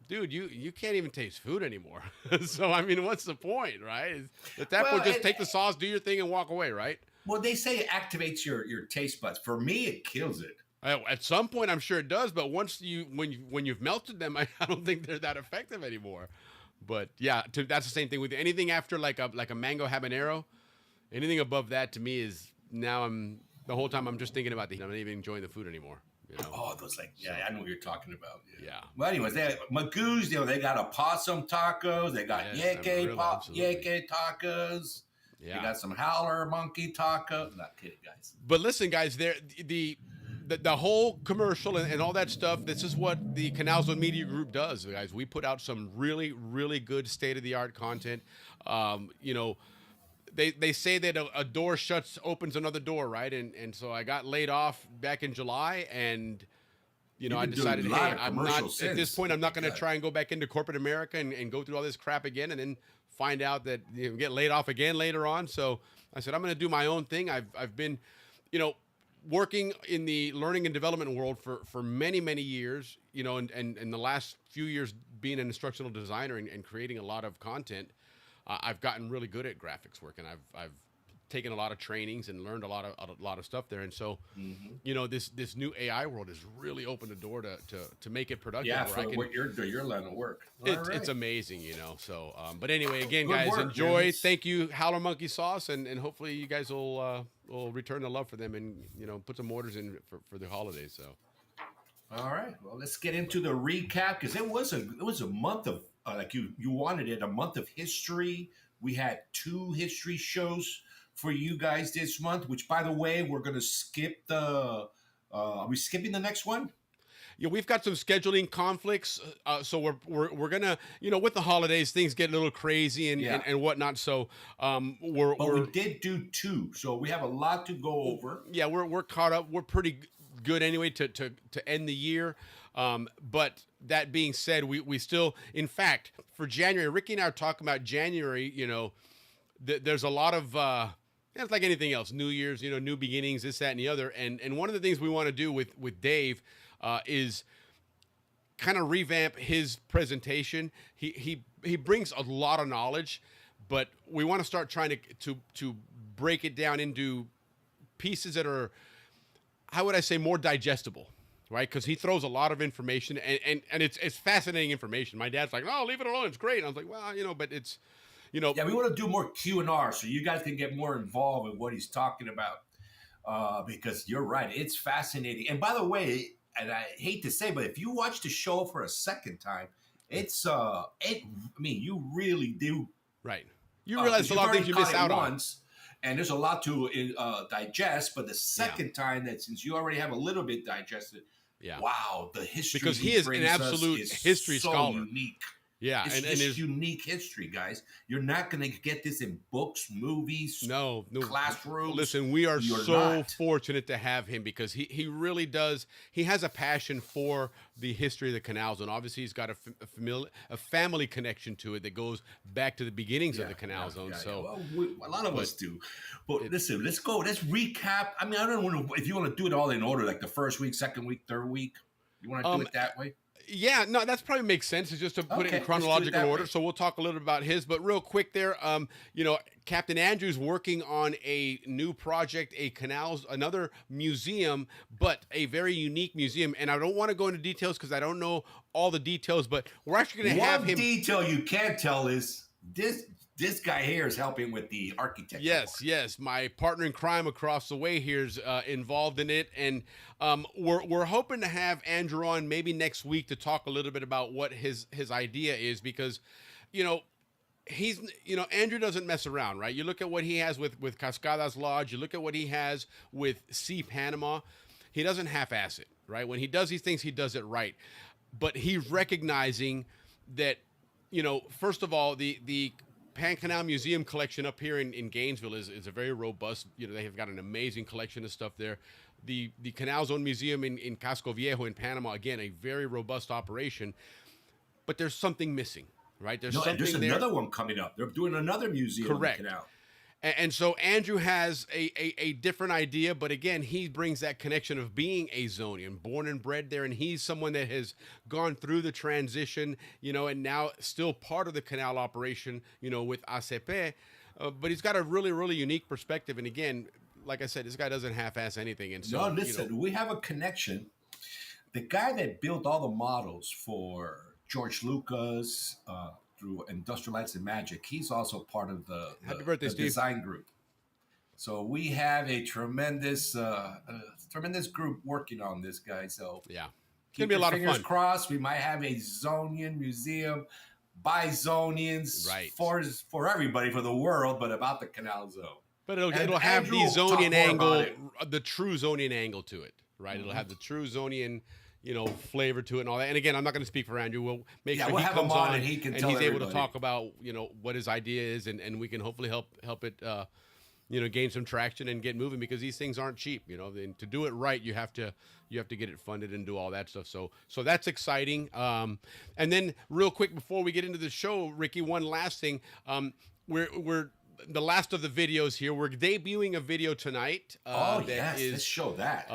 dude, you can't even taste food anymore. So, I mean, what's the point, right? At that point, just take the sauce, do your thing, and walk away, right? Well, they say it activates your taste buds. For me, it kills it. At some point, I'm sure it does, but once when you've melted them, I don't think they're that effective anymore. But yeah, that's the same thing with anything after like a mango habanero. Anything above that to me is now the whole time I'm just thinking about the heat. I'm not even enjoying the food anymore. You know? Oh, those I know what you're talking about. Yeah. Well, anyways, Magoo's, they got opossum tacos. They got yeke tacos. Yeah. They got some howler monkey tacos. Not kidding, guys. But listen, guys, the whole commercial and all that stuff, this is what the Canal Zone Media Group does, guys. We put out some really, really good state-of-the-art content. They say that a door opens another door, right? And so I got laid off back in July, and I decided, hey, I'm not at this point. I'm not going to try and go back into corporate America and go through all this crap again, and then find out that get laid off again later on. So I said I'm going to do my own thing. I've been, working in the learning and development world for many, many years. And the last few years being an instructional designer and creating a lot of content. I've gotten really good at graphics work, and I've taken a lot of trainings and learned a lot of stuff there. And so, this new AI world has really opened the door to make it productive. Yeah, for what your line of work. It's amazing, So, but anyway, again, guys, enjoy. Thank you, Howler Monkey Sauce, and hopefully you guys will return the love for them and put some orders in for the holidays. So. All right, well, let's get into the recap because it was a month of. Like you wanted it, a month of history. We had 2 history shows for you guys this month, which, by the way, we're going to skip are we skipping the next one? Yeah, we've got some scheduling conflicts. So we're going to, with the holidays, things get a little crazy and whatnot. So we did do 2. So we have a lot to go over. Yeah, we're caught up. We're pretty good anyway to end the year. But that being said, we still, in fact, for January, Ricky and I are talking about January, there's a lot of, it's like anything else, New Year's, new beginnings, this, that, and the other. And one of the things we want to do with Dave is kind of revamp his presentation. He brings a lot of knowledge, but we want to start trying to break it down into pieces that are, how would I say, more digestible. Right, because he throws a lot of information, and it's fascinating information. My dad's like, "No, leave it alone. It's great." And I was like, "Well, but it's, Yeah, we want to do more Q&R so you guys can get more involved in what he's talking about, because you're right, it's fascinating. And by the way, and I hate to say, but if you watch the show for a second time, it's you really do. Right, you realize a lot of things you miss out on. And there's a lot to digest, but the second time that since you already have a little bit digested, wow, the history because he is an absolute history scholar. Unique. Yeah, it's just unique history, guys. You're not going to get this in books, movies, no classrooms. Listen, we are so fortunate to have him because he really does. He has a passion for the history of the Canal Zone. Obviously, he's got a family connection to it that goes back to the beginnings of the Canal Zone. So well, a lot of us do. But listen, let's go. Let's recap. I mean, I don't know if you want to do it all in order, like the first week, second week, third week. You want to do it that way? Yeah, no, that's probably makes sense. It's just to put it in chronological order. So we'll talk a little bit about his, but real quick there, Captain Andrew's working on a new project, another museum, but a very unique museum. And I don't want to go into details because I don't know all the details, but we're actually going to have him. One detail you can't tell is this guy here is helping with the architecture. Yes. My partner in crime across the way here is involved in it, and we're hoping to have Andrew on maybe next week to talk a little bit about what his idea is because, Andrew doesn't mess around, right? You look at what he has with Cascadas Lodge. You look at what he has with Sea Panama. He doesn't half-ass it, right? When he does these things, he does it right. But he's recognizing that, first of all, the Pan Canal Museum collection up here in Gainesville is a very robust. They have got an amazing collection of stuff there. The Canal Zone Museum in Casco Viejo in Panama, again, a very robust operation. But there's something missing, right? There's another one coming up. They're doing another museum. Correct. In the canal. And so Andrew has a different idea, but again, he brings that connection of being a Zonian, born and bred there, and he's someone that has gone through the transition, and now still part of the canal operation, with ACP, but he's got a really, really unique perspective. And again, like I said, this guy doesn't half-ass anything. And so, no, listen, we have a connection. The guy that built all the models for George Lucas through Industrial Lights and Magic, he's also part of the design group. So we have a tremendous group working on this guy. So yeah, it's keep gonna be a your lot of fingers fun. crossed. We might have a Zonian museum by Zonians for everybody, for the world, but about the Canal Zone. But it'll have the Zonian angle, the true Zonian angle to it, right? It'll have the true Zonian, flavor to it and all that. And again, I'm not going to speak for Andrew. We'll make sure he comes on and he's able to talk about, what his idea is, and we can hopefully help it, gain some traction and get moving, because these things aren't cheap. And to do it right, you have to get it funded and do all that stuff. So that's exciting. And then real quick before we get into the show, Ricky, one last thing. We're the last of the videos here. We're debuting a video tonight. Let's show that.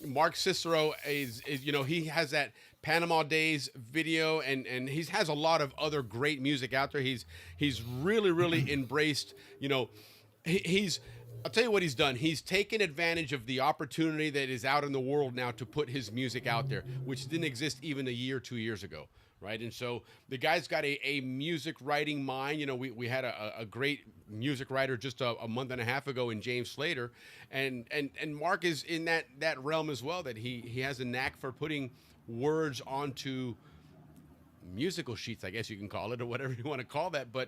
Mark Cicero is he has that Panama Days video, and he has a lot of other great music out there. He's really embraced. I'll tell you what he's done. He's taken advantage of the opportunity that is out in the world now to put his music out there, which didn't exist even a year, 2 years ago. Right. And so the guy's got a music writing mind. We had a great music writer just a month and a half ago in James Slater. And Mark is in that realm as well, that he has a knack for putting words onto musical sheets, I guess you can call it, or whatever you want to call that. But,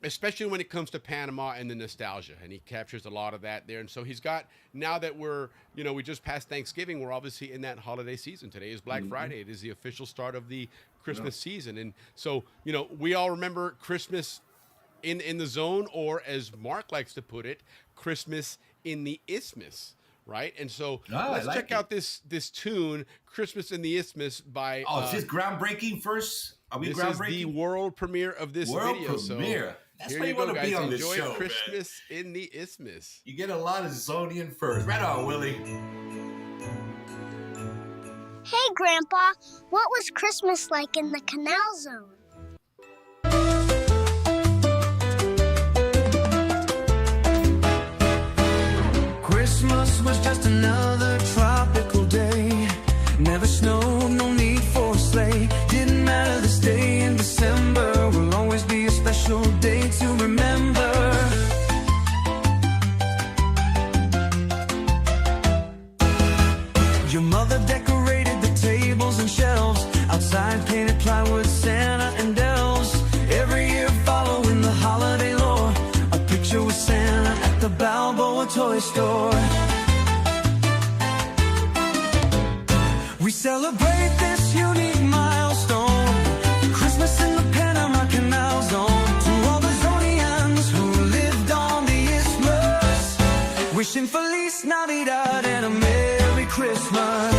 especially when it comes to Panama and the nostalgia, and he captures a lot of that there. And so he's got, now that we're, we just passed Thanksgiving, we're obviously in that holiday season. Today is Black Friday. It is the official start of the Christmas season. And so, we all remember Christmas in the zone, or as Mark likes to put it, Christmas in the Isthmus. Right. And so let's check out this tune, Christmas in the Isthmus by. Is this groundbreaking first? Are we groundbreaking? This is the world premiere of this video. Premiere. So that's why you want to be on this show. Christmas in the Isthmus. You get a lot of Zonian first. Right on, Willie. Hey, Grandpa. What was Christmas like in the Canal Zone? Christmas was just another tropical day. Never snowed, no need for a sleigh. Didn't matter this day in December. Will always be a special day to remember. Your mother decorated the tables and shelves. Outside painted plywood, Santa and elves. Every year following the holiday lore, a picture with Santa at the Balboa toy store. We celebrate this unique milestone, Christmas in the Panama Canal Zone. To all the Zonians who lived on the Isthmus, wishing Feliz Navidad and a Merry Christmas.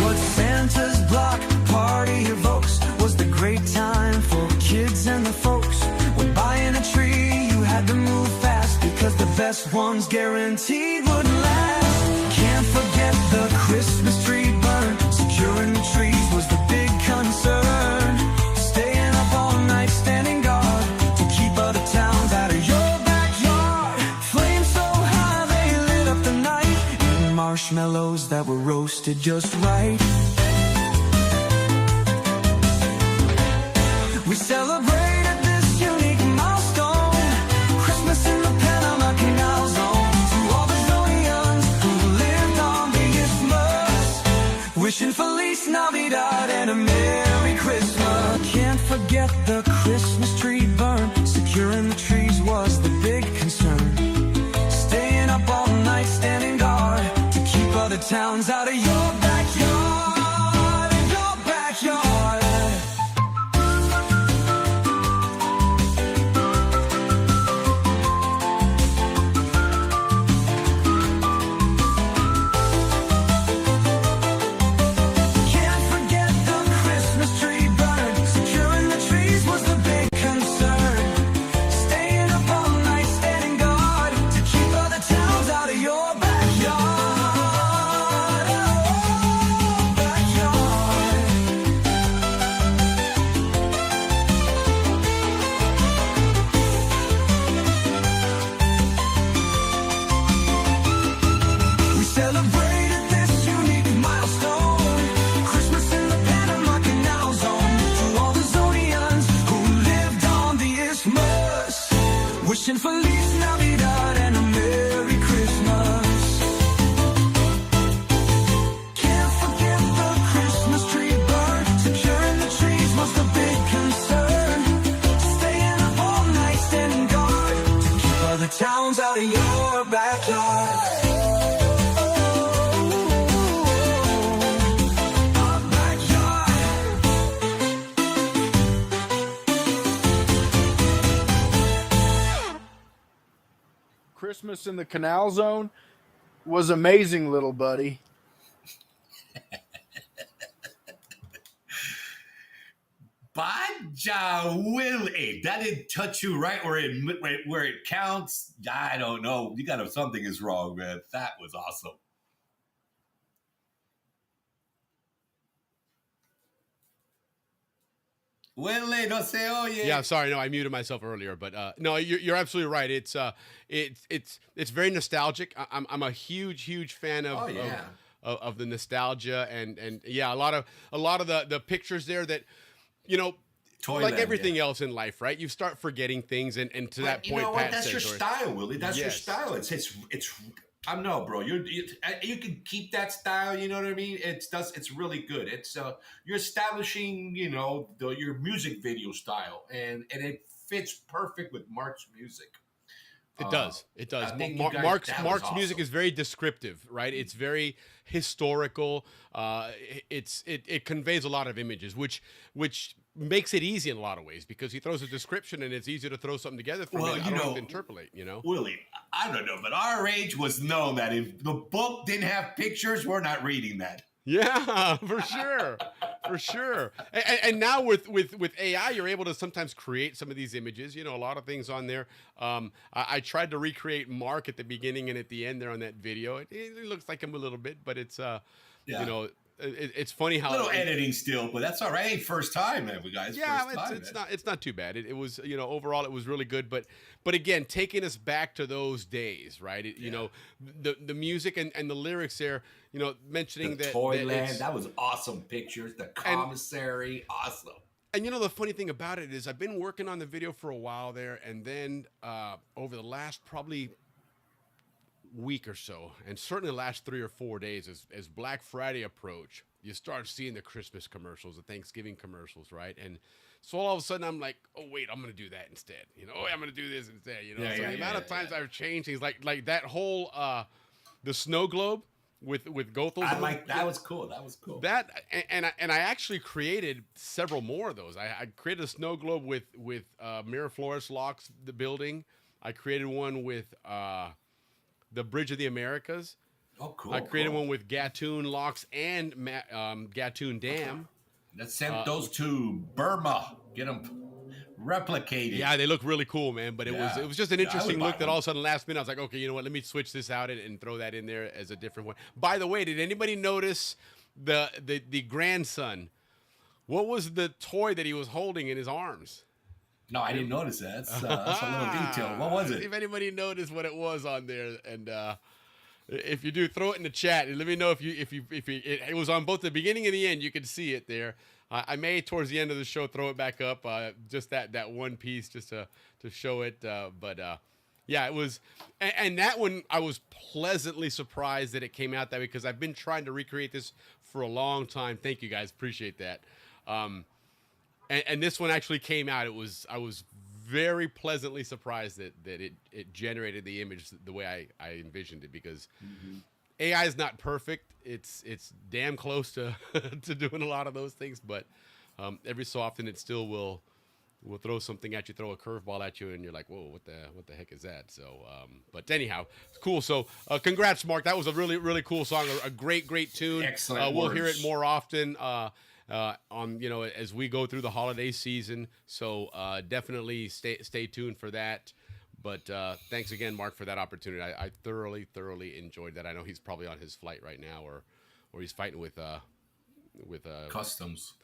What Santa's block party evokes was the great time for kids and the folks. When buying a tree, you had to move fast, because the best ones guaranteed wouldn't last. Can't forget the Christmas tree burn. Securing the trees was the big concern. Staying up all night, standing guard to keep other towns out of your backyard. Flames so high they lit up the night, and marshmallows that were roasted just right. We celebrated this unique milestone, Christmas in the Panama Canal Zone. To all the Zonians who lived on the Isthmus, wishing Feliz Navidad and a Merry Christmas. Can't forget the Christmas tree burn. Securing the trees was the big concern. Staying up all night, standing guard to keep other towns out of your backyard. In your backyard. wishing Feliz Navidad and a Merry Christmas. Can't forget the Christmas tree burn. Securing the trees was the big concern. Staying up all night, standing guard to keep other towns out of your backyard. Christmas in the Canal Zone was amazing, little buddy. Baja Willie, that didn't touch you right where it counts. I don't know. You got something is wrong, man. That was awesome. Willie, no se oye. Yeah, sorry, no, I muted myself earlier, but no, you're absolutely right. It's very nostalgic. I'm a huge fan of of the nostalgia and yeah, a lot of the pictures there that, you know, Toyland, like everything else in life, right? You start forgetting things, and to that point, you know what? Pat That's says, your style, Willie. That's your style. It's. I know, bro. You can keep that style. You know what I mean? It's really good. It's you're establishing, you know, your music video style, and it fits perfect with Mark's music. It does. It does. Mark's music is very descriptive, right? It's very historical. It conveys a lot of images, which makes it easy in a lot of ways because he throws a description and it's easy to throw something together for me. I don't have to interpolate, you know? Willie, I don't know, but our age was known that if the book didn't have pictures, we're not reading that. Yeah, for sure. For sure. And now with AI, you're able to sometimes create some of these images, you know, a lot of things on there. I tried to recreate Mark at the beginning and at the end there on that video. It looks like him a little bit, but it's, you know, it's funny how a little editing still, but that's all right. Hey, first time, man, guys. Yeah, it's not too bad. It was, you know, overall it was really good. But again, taking us back to those days, right? You know, the music and the lyrics there, you know, mentioning the that Toyland, that was awesome pictures. The commissary, awesome. And you know, the funny thing about it is I've been working on the video for a while there, and then over the last probably week or so, and certainly the last 3 or 4 days, as Black Friday approach, you start seeing the Christmas commercials, the Thanksgiving commercials, right? And so all of a sudden I'm like, oh wait, I'm gonna do that instead. You know, I'm gonna do this instead. You know, the amount of times I've changed things, like that whole the snow globe with Gothel's. I like that. Was cool. That was cool. That and I actually created several more of those. I created a snow globe with Miraflores locks the building. I created one with the Bridge of the Americas. Oh, cool. I created one with Gatun locks and Gatun Dam. Let's send those to Burma. Get them replicated. Yeah, they look really cool, man. But it was just an interesting look that all of a sudden last minute I was like, okay, you know what? Let me switch this out and throw that in there as a different one. By the way, did anybody notice the grandson? What was the toy that he was holding in his arms? No, I didn't notice that. That's a little detail. What was it? See if anybody noticed what it was on there, and if you do, throw it in the chat and let me know if it was on both the beginning and the end. You could see it there. I may towards the end of the show throw it back up, just that one piece, just to show it. But yeah, it was, and that one I was pleasantly surprised that it came out that way because I've been trying to recreate this for a long time. Thank you guys, appreciate that. And this one actually came out. I was very pleasantly surprised that it generated the image the way I envisioned it because AI is not perfect. It's damn close to to doing a lot of those things, but every so often it still will throw something at you, throw a curveball at you, and you're like, whoa, what the heck is that? So, but anyhow, cool. So, congrats, Mark. That was a really cool song, a great tune. Excellent. We'll hear it more often. On as we go through the holiday season, so definitely stay tuned for that. But thanks again, Mark, for that opportunity. I thoroughly enjoyed that. I know he's probably on his flight right now, or he's fighting with customs.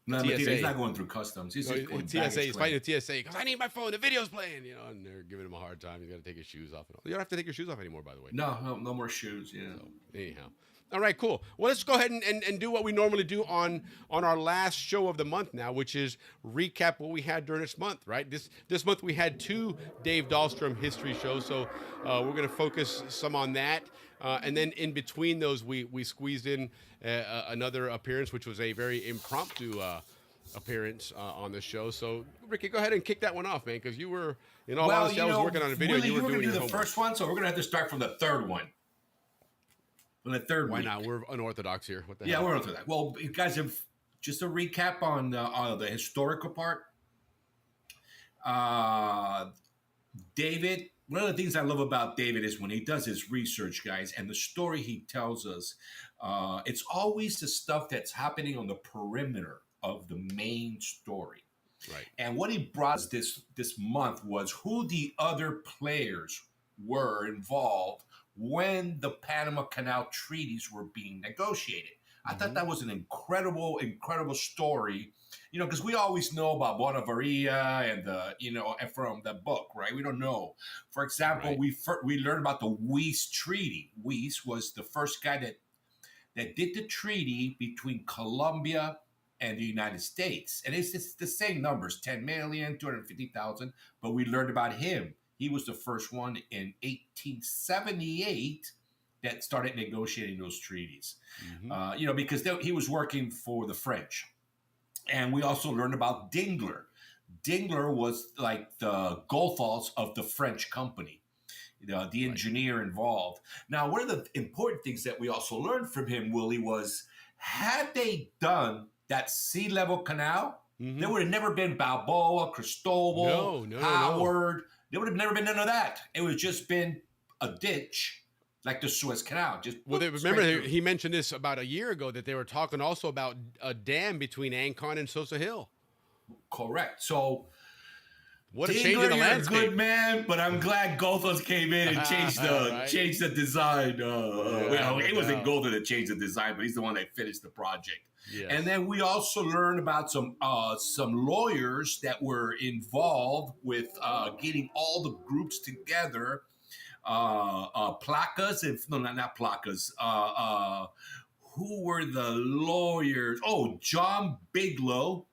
No, TSA. he's not going through customs. He's just going TSA. He's fighting with TSA because I need my phone. The video's playing, and they're giving him a hard time. He's got to take his shoes off. You don't have to take your shoes off anymore, by the way. No more shoes. Yeah. So, anyhow, All right, cool. Well, let's go ahead and do what we normally do on our last show of the month now, which is recap what we had during this month, right? This month we had 2 Dave Dahlstrom history shows, so we're going to focus some on that. And then in between those, we squeezed in another appearance, which was a very impromptu appearance on the show. So, Ricky, go ahead and kick that one off, man, because you were, in all honesty, I was working on a video. Willie, you were going doing to do your the homework. first one, so we're going to have to start from the third one. From the third Why week. not? We're unorthodox here. What the Yeah, hell? we're unorthodox. Well, you guys have just a recap on the historical part. David, one of the things I love about David is when he does his research, guys, and the story he tells us, it's always the stuff that's happening on the perimeter of the main story. Right. And what he brought us this month was who the other players were involved when the Panama Canal treaties were being negotiated. I thought that was an incredible story, because we always know about Bonavaria and and from the book, right? We don't know. For example, we learned about the Weiss Treaty. Weiss was the first guy that did the treaty between Colombia and the United States. And it's the same numbers, 10 million, 250,000, but we learned about him. He was the first one in 1878 that started negotiating those treaties, because he was working for the French. And we also learned about Dingler. Dingler was like the Goethals of the French company, the engineer involved. Now, one of the important things that we also learned from him, Willie, was had they done that sea level canal, there would have never been Balboa, Cristobal, Howard. There would have never been none of that. It would have just been a ditch like the Suez Canal. Remember, he mentioned this about a year ago that they were talking also about a dam between Ancon and Sosa Hill. Correct. So, what a change in the landscape. You're a good man, but I'm glad Goethals came in and changed the design. It wasn't Goethals that changed the design, but he's the one that finished the project. Yes. And then we also learned about some lawyers that were involved with getting all the groups together. Placas, not Placas. Who were the lawyers? Oh, John Bigelow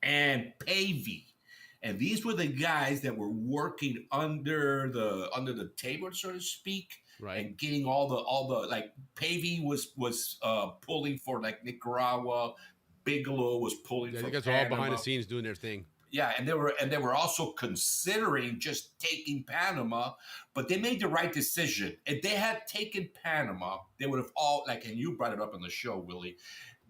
and Pavey. And these were the guys that were working under the table, so to speak, and getting all the like Pavey was pulling for like Nicaragua, Bigelow was pulling for you guys Panama. are all behind the scenes doing their thing. Yeah, and they were also considering just taking Panama, but they made the right decision. If they had taken Panama, they would have all and you brought it up on the show, Willie.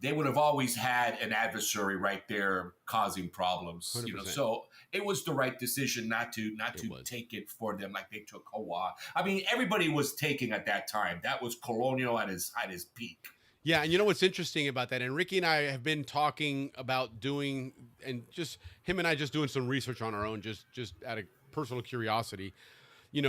They would have always had an adversary right there causing problems. 100%. So it was the right decision not to take it for them like they took Hawaii. I mean, everybody was taking at that time. That was colonial at his peak. Yeah, and you know what's interesting about that? And Ricky and I have been talking about doing, and just him and I just doing some research on our own, just out of personal curiosity. In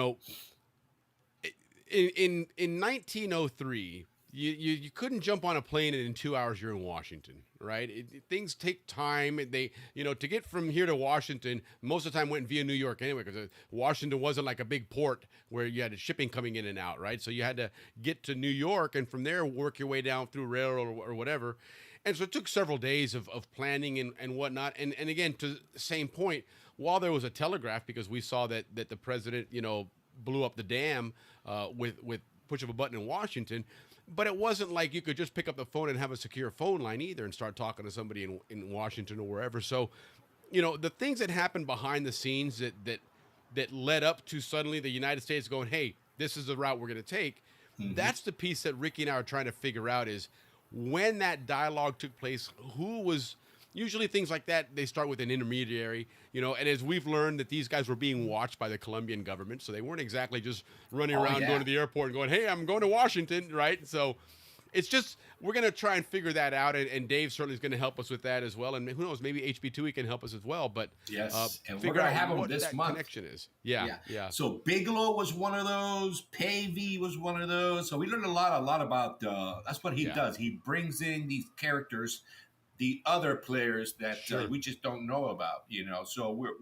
1903. You couldn't jump on a plane and in 2 hours you're in Washington, right? Things take time. They, to get from here to Washington, most of the time went via New York anyway, because Washington wasn't like a big port where you had shipping coming in and out, right? So you had to get to New York and from there work your way down through railroad or whatever. And so it took several days of planning and whatnot. And again, to the same point, while there was a telegraph, because we saw that the president, blew up the dam with push of a button in Washington. But it wasn't like you could just pick up the phone and have a secure phone line either and start talking to somebody in Washington or wherever. So, the things that happened behind the scenes that led up to suddenly the United States going, hey, this is the route we're going to take. Mm-hmm. That's the piece that Ricky and I are trying to figure out is when that dialogue took place, who was usually things like that. They start with an intermediary, and as we've learned that these guys were being watched by the Colombian government. So they weren't exactly just running around going to the airport and going, hey, I'm going to Washington. Right. So it's just, we're going to try and figure that out. And Dave certainly is going to help us with that as well. And who knows, maybe HB2E can help us as well, but yes. And we're going to have them this month. Connection is. Yeah. So Bigelow was one of those. Pavey was one of those. So we learned a lot about, that's what he does. He brings in these characters, the other players that we just don't know about, So we're,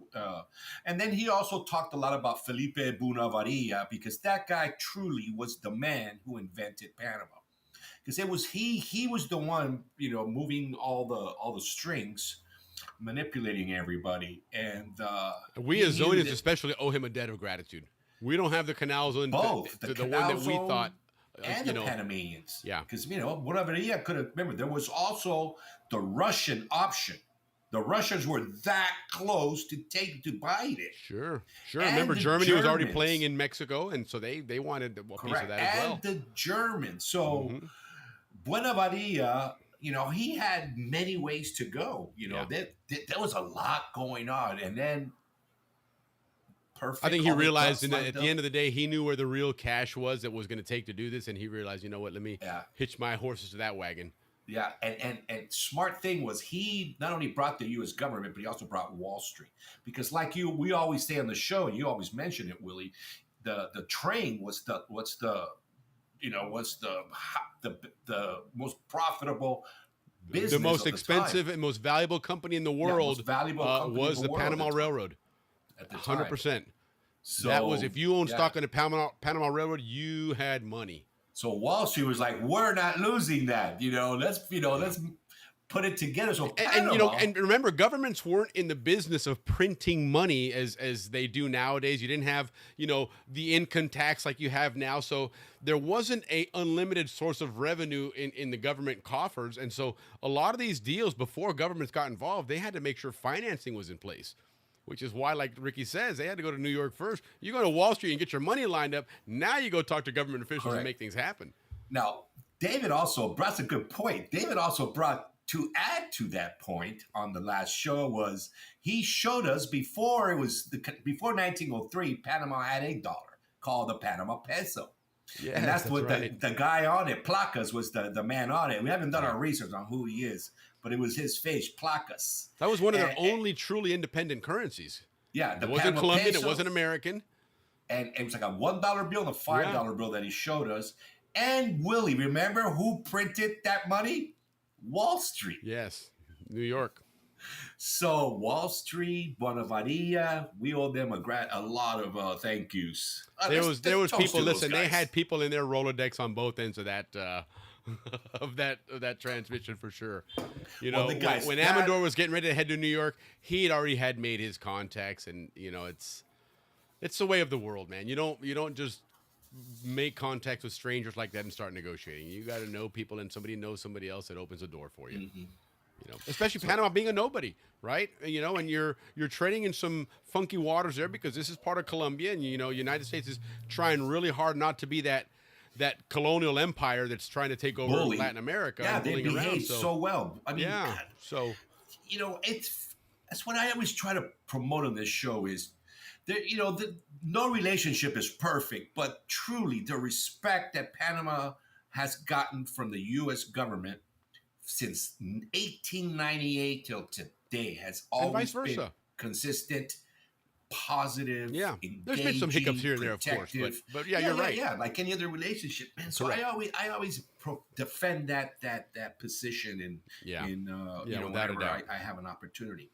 and then he also talked a lot about Felipe Bonavaria because that guy truly was the man who invented Panama. because it was he was the one, moving all the strings, manipulating everybody, and we he as knew Zonians that especially owe him a debt of gratitude. We don't have the Canal Zone, both the Canal one that we Zone thought, and the Panamanians. Yeah. Because, Bonavia could have, remember, there was also the Russian option. The Russians were that close to bite it. Sure. And Remember, the Germany was already Germans. playing in Mexico, and so they wanted a piece of that as well. And the Germans. So Bonavia, he had many ways to go. There was a lot going on. And then I think he realized at the end of the day, he knew where the real cash was that was going to take to do this, and he realized, you know what, let me hitch my horses to that wagon. Yeah, and smart thing was he not only brought the U.S. government, but he also brought Wall Street. Because we always say on the show, and you always mention it, Willie, the train was the most profitable business. The most expensive and most valuable company in the world was the Panama Railroad. At the time. 100%. So that was, if you owned stock in the Panama Railroad, you had money. So Wall Street was like, we're not losing that. Let's put it together. So Panama, and remember, governments weren't in the business of printing money as they do nowadays. You didn't have, the income tax like you have now. So there wasn't a unlimited source of revenue in the government coffers. And so a lot of these deals, before governments got involved, they had to make sure financing was in place. Which is why, like Ricky says, they had to go to New York first. You go to Wall Street and get your money lined up. Now you go talk to government officials and make things happen. Now, David also brought a good point. David also brought, to add to that point on the last show, was he showed us before 1903, Panama had $1 called the Panama peso. Yeah, and that's what right. the guy on it, Placas, was the man on it. We haven't done our research on who he is, but it was his face, Placas. That was one of their only truly independent currencies. Yeah. It wasn't Panama Colombian, peso, it wasn't American. And it was like a $1 bill and a $5 bill that he showed us. And Willie, remember who printed that money? Wall Street. Yes, New York. So Wall Street, Bonavia, we owe them a lot of thank yous. There was people. Listen, they had people in their Rolodex on both ends of that of that transmission for sure. When Amador was getting ready to head to New York, he'd already had made his contacts, and it's the way of the world, man. You don't just make contacts with strangers like that and start negotiating. You got to know people, and somebody knows somebody else that opens a door for you. Mm-hmm. Especially Panama being a nobody, right? And you're treading in some funky waters there because this is part of Colombia, and United States is trying really hard not to be that colonial empire that's trying to take over Latin America. Yeah, and they behave around, so well. I mean, yeah. So that's what I always try to promote on this show is there. No relationship is perfect, but truly the respect that Panama has gotten from the U.S. government since 1898 till today has always been consistent, positive. Yeah, there's been some hiccups here and there, of course, but you're right. Yeah, like any other relationship, man. So I always defend that position, whenever I have an opportunity.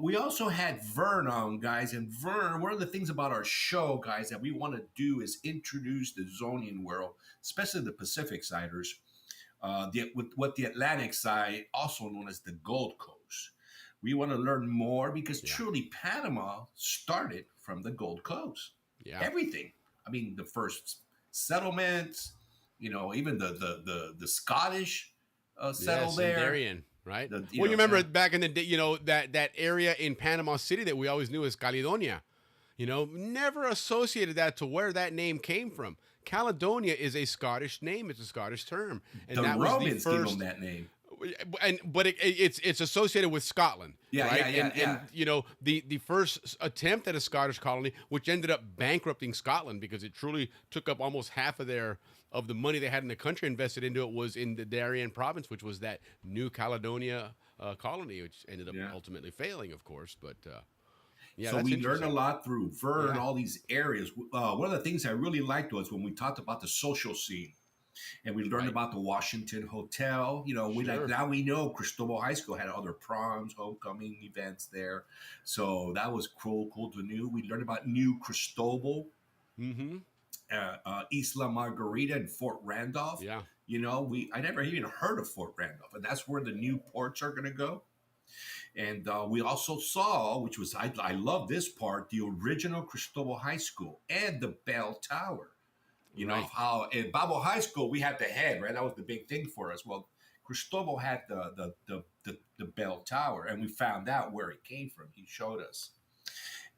We also had Vern on, guys, and Vern, one of the things about our show, guys, that we want to do is introduce the Zonian world, especially the Pacific Siders. With the Atlantic side, also known as the Gold Coast. We want to learn more because truly Panama started from the Gold Coast. Yeah. Everything. I mean, the first settlements, even the Scottish settled there. Darien, right? You remember back in the day, that area in Panama City that we always knew as Caledonia. Never associated that to where that name came from. Caledonia is a Scottish name; it's a Scottish term, and the that Romans was the first, gave them that name. But it's associated with Scotland, right? And the first attempt at a Scottish colony, which ended up bankrupting Scotland because it truly took up almost half of the money they had in the country invested into it, was in the Darien province, which was that New Caledonia colony, which ended up ultimately failing, of course, but. So we learned a lot through Vern, all these areas. One of the things I really liked was when we talked about the social scene, and we learned about the Washington Hotel. Now we know Cristobal High School had other proms, homecoming events there, so that was cool to know. We learned about New Cristobal, Isla Margarita, and Fort Randolph. Yeah, I never even heard of Fort Randolph, and that's where the new ports are going to go. And we also saw, which was I love this part, the original Cristobal High School and the bell tower. You know how in Balboa High School we had the head, right? That was the big thing for us. Well, Cristobal had the bell tower, and we found out where it came from. He showed us.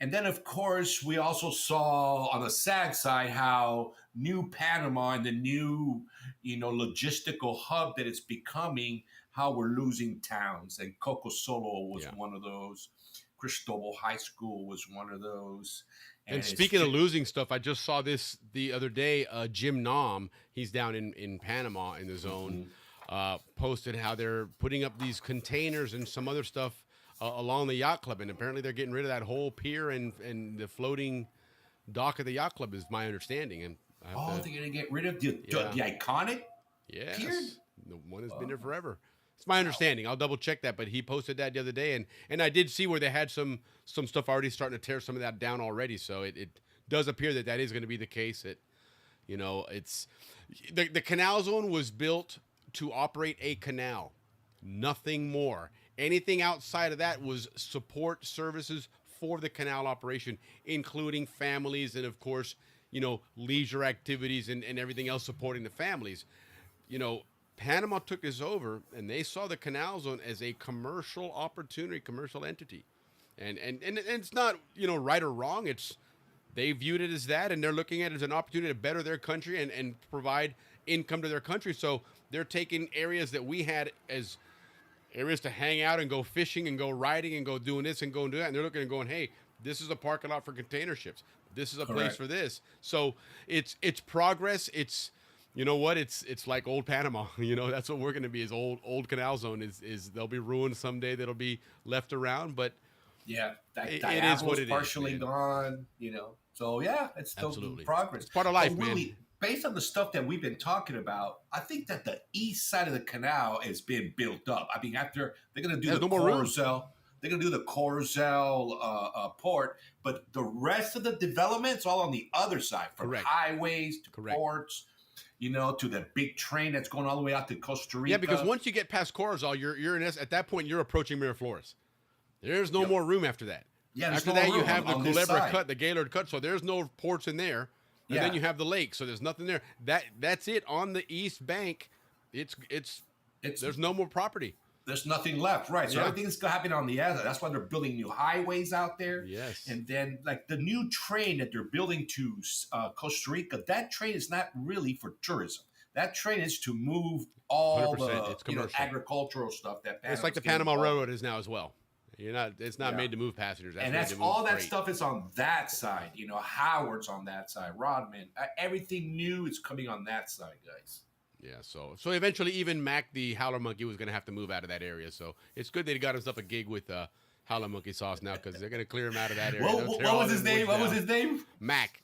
And then, of course, we also saw on the sad side how New Panama and the new, logistical hub that it's becoming, how we're losing towns. And Coco Solo was one of those. Cristobal High School was one of those. And speaking of losing stuff, I just saw this the other day. Jim Nom, he's down in Panama in the zone, posted how they're putting up these containers and some other stuff along the yacht club, and apparently they're getting rid of that whole pier and the floating dock of the yacht club is my understanding. And they're going to get rid of the iconic pier? The one has been there forever. It's my understanding. I'll double check that, but he posted that the other day, and I did see where they had some stuff already starting to tear some of that down already. So it does appear that is going to be the case. That it's the canal zone was built to operate a canal, nothing more. Anything outside of that was support services for the canal operation, including families and, of course, leisure activities and everything else supporting the families. Panama took this over, and they saw the canal zone as a commercial opportunity, commercial entity. And it's not, right or wrong. They viewed it as that, and they're looking at it as an opportunity to better their country and provide income to their country. So they're taking areas that we had as areas to hang out and go fishing and go riding and go doing this and go and do that. And they're looking and going, hey, this is a parking lot for container ships. This is a place for this. So it's progress. It's, it's like old Panama. That's what we're going to be is old canal zone is they'll be ruined someday. That'll be left around. But yeah, it is what it partially is, gone, So yeah, it's still progress. It's part of life, man. Based on the stuff that we've been talking about, I think that the east side of the canal has been built up. I mean, after they're going to do the Corozal, they're going to do the Corozal port, but the rest of the development's all on the other side, from highways to ports, to the big train that's going all the way out to Costa Rica. Yeah, because once you get past Corozal, you're at that point you're approaching Miraflores. There's no more room after that. Yeah, after that you have the Culebra Cut, the Gaylord Cut, so there's no ports in there. And then you have the lake, so there's nothing there. That's it on the east bank. It's there's no more property. There's nothing left, right? So everything is happening on the other. That's why they're building new highways out there. Yes. And then like the new train that they're building to Costa Rica, that train is not really for tourism. That train is to move all the agricultural stuff that it's like the Panama Railroad is now as well. It's not made to move passengers. That's all that stuff is on that side. Howard's on that side. Rodman, everything new is coming on that side, guys. Yeah. So eventually, even Mac the Howler Monkey was going to have to move out of that area. So it's good that he got himself a gig with Howler Monkey Sauce now because they're going to clear him out of that area. What was his name? What was his name? Mac.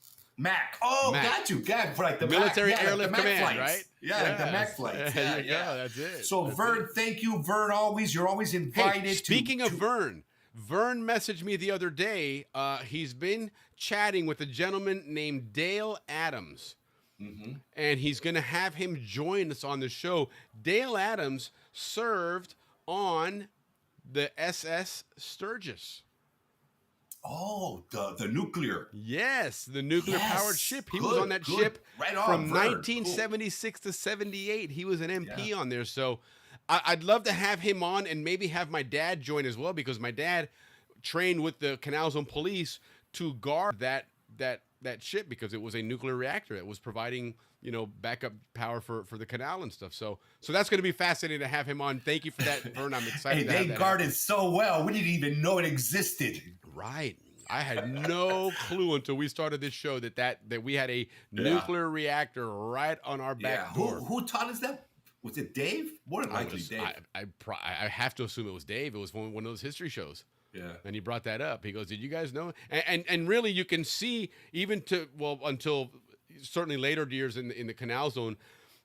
Oh, Mac. got you. For like the military airlift like command, flights. right? Yeah, like the Mac flights. There you go. That's it. So Vern, thank you, Vern. You're always invited. Hey, speaking of Vern messaged me the other day. He's been chatting with a gentleman named Dale Adams. Mm-hmm. And he's going to have him join us on the show. Dale Adams served on the SS Sturgis. Oh, the nuclear. Yes, the nuclear-powered ship. He was on that ship from 1976 to 78. He was an MP on there. So I'd love to have him on and maybe have my dad join as well because my dad trained with the Canal Zone Police to guard that ship because it was a nuclear reactor. It was providing, backup power for the canal and stuff. So that's going to be fascinating to have him on. Thank you for that, Vern. I'm excited. They guarded so well. We didn't even know it existed. Right. I had no clue until we started this show that we had a nuclear reactor right on our back door. Who taught us that? Was it Dave? More than likely Dave. I have to assume it was Dave. It was one of those history shows. Yeah. And he brought that up. He goes, did you guys know? And really you can see until certainly later years in the canal zone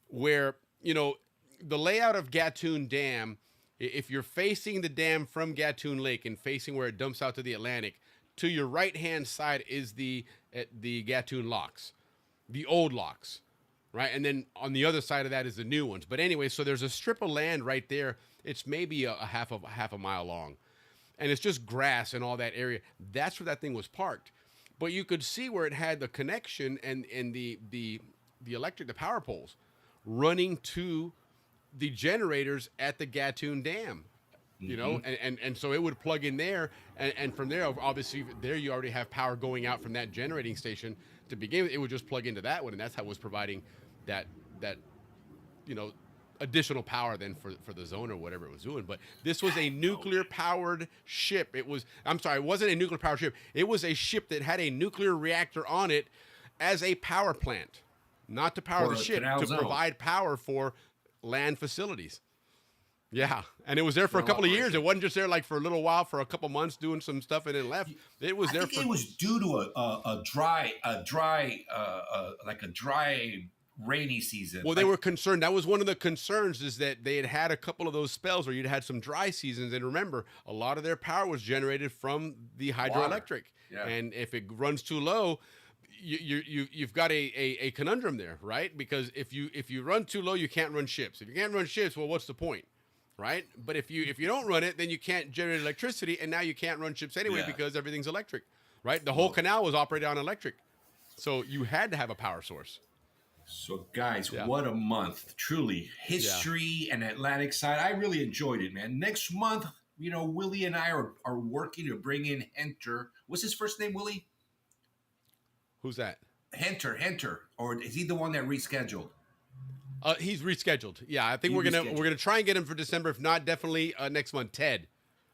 where, the layout of Gatun Dam, if you're facing the dam from Gatun Lake and facing where it dumps out to the Atlantic, to your right-hand side is the Gatun locks, the old locks. right? And then on the other side of that is the new ones. But anyway, so there's a strip of land right there. It's maybe a half a mile long, and it's just grass and all that area. That's where that thing was parked. But you could see where it had the connection and the electric, the power poles running to the generators at the Gatun Dam. You know, and so it would plug in there, and from there, obviously, there you already have power going out from that generating station to begin with. It would just plug into that one, and that's how it was providing that you know, additional power then for the zone or whatever it was doing. But this was a nuclear powered ship. It wasn't a nuclear powered ship. It was a ship that had a nuclear reactor on it as a power plant, not to power the ship, to provide power for land facilities. Yeah, and it was there for a couple of years. It wasn't just there like for a little while, for a couple months doing some stuff and then left. It was there. It was due to a dry rainy season. Well, they were concerned. That was one of the concerns, is that they had a couple of those spells where you'd had some dry seasons. And remember, a lot of their power was generated from the hydroelectric. Yeah. And if it runs too low, you've got a conundrum there, right? Because if you run too low, you can't run ships. If you can't run ships, well, what's the point? Right? But if you don't run it, then you can't generate electricity, and now you can't run ships anyway because everything's electric, right? The whole canal was operated on electric, so you had to have a power source. So, guys, what a month! Truly, history and Atlantic side. I really enjoyed it, man. Next month, you know, Willie and I are working to bring in Henter. What's his first name, Willie? Who's that? Henter, or is he the one that rescheduled? He's rescheduled. Yeah, I think we're gonna try and get him for December. If not, definitely next month. Ted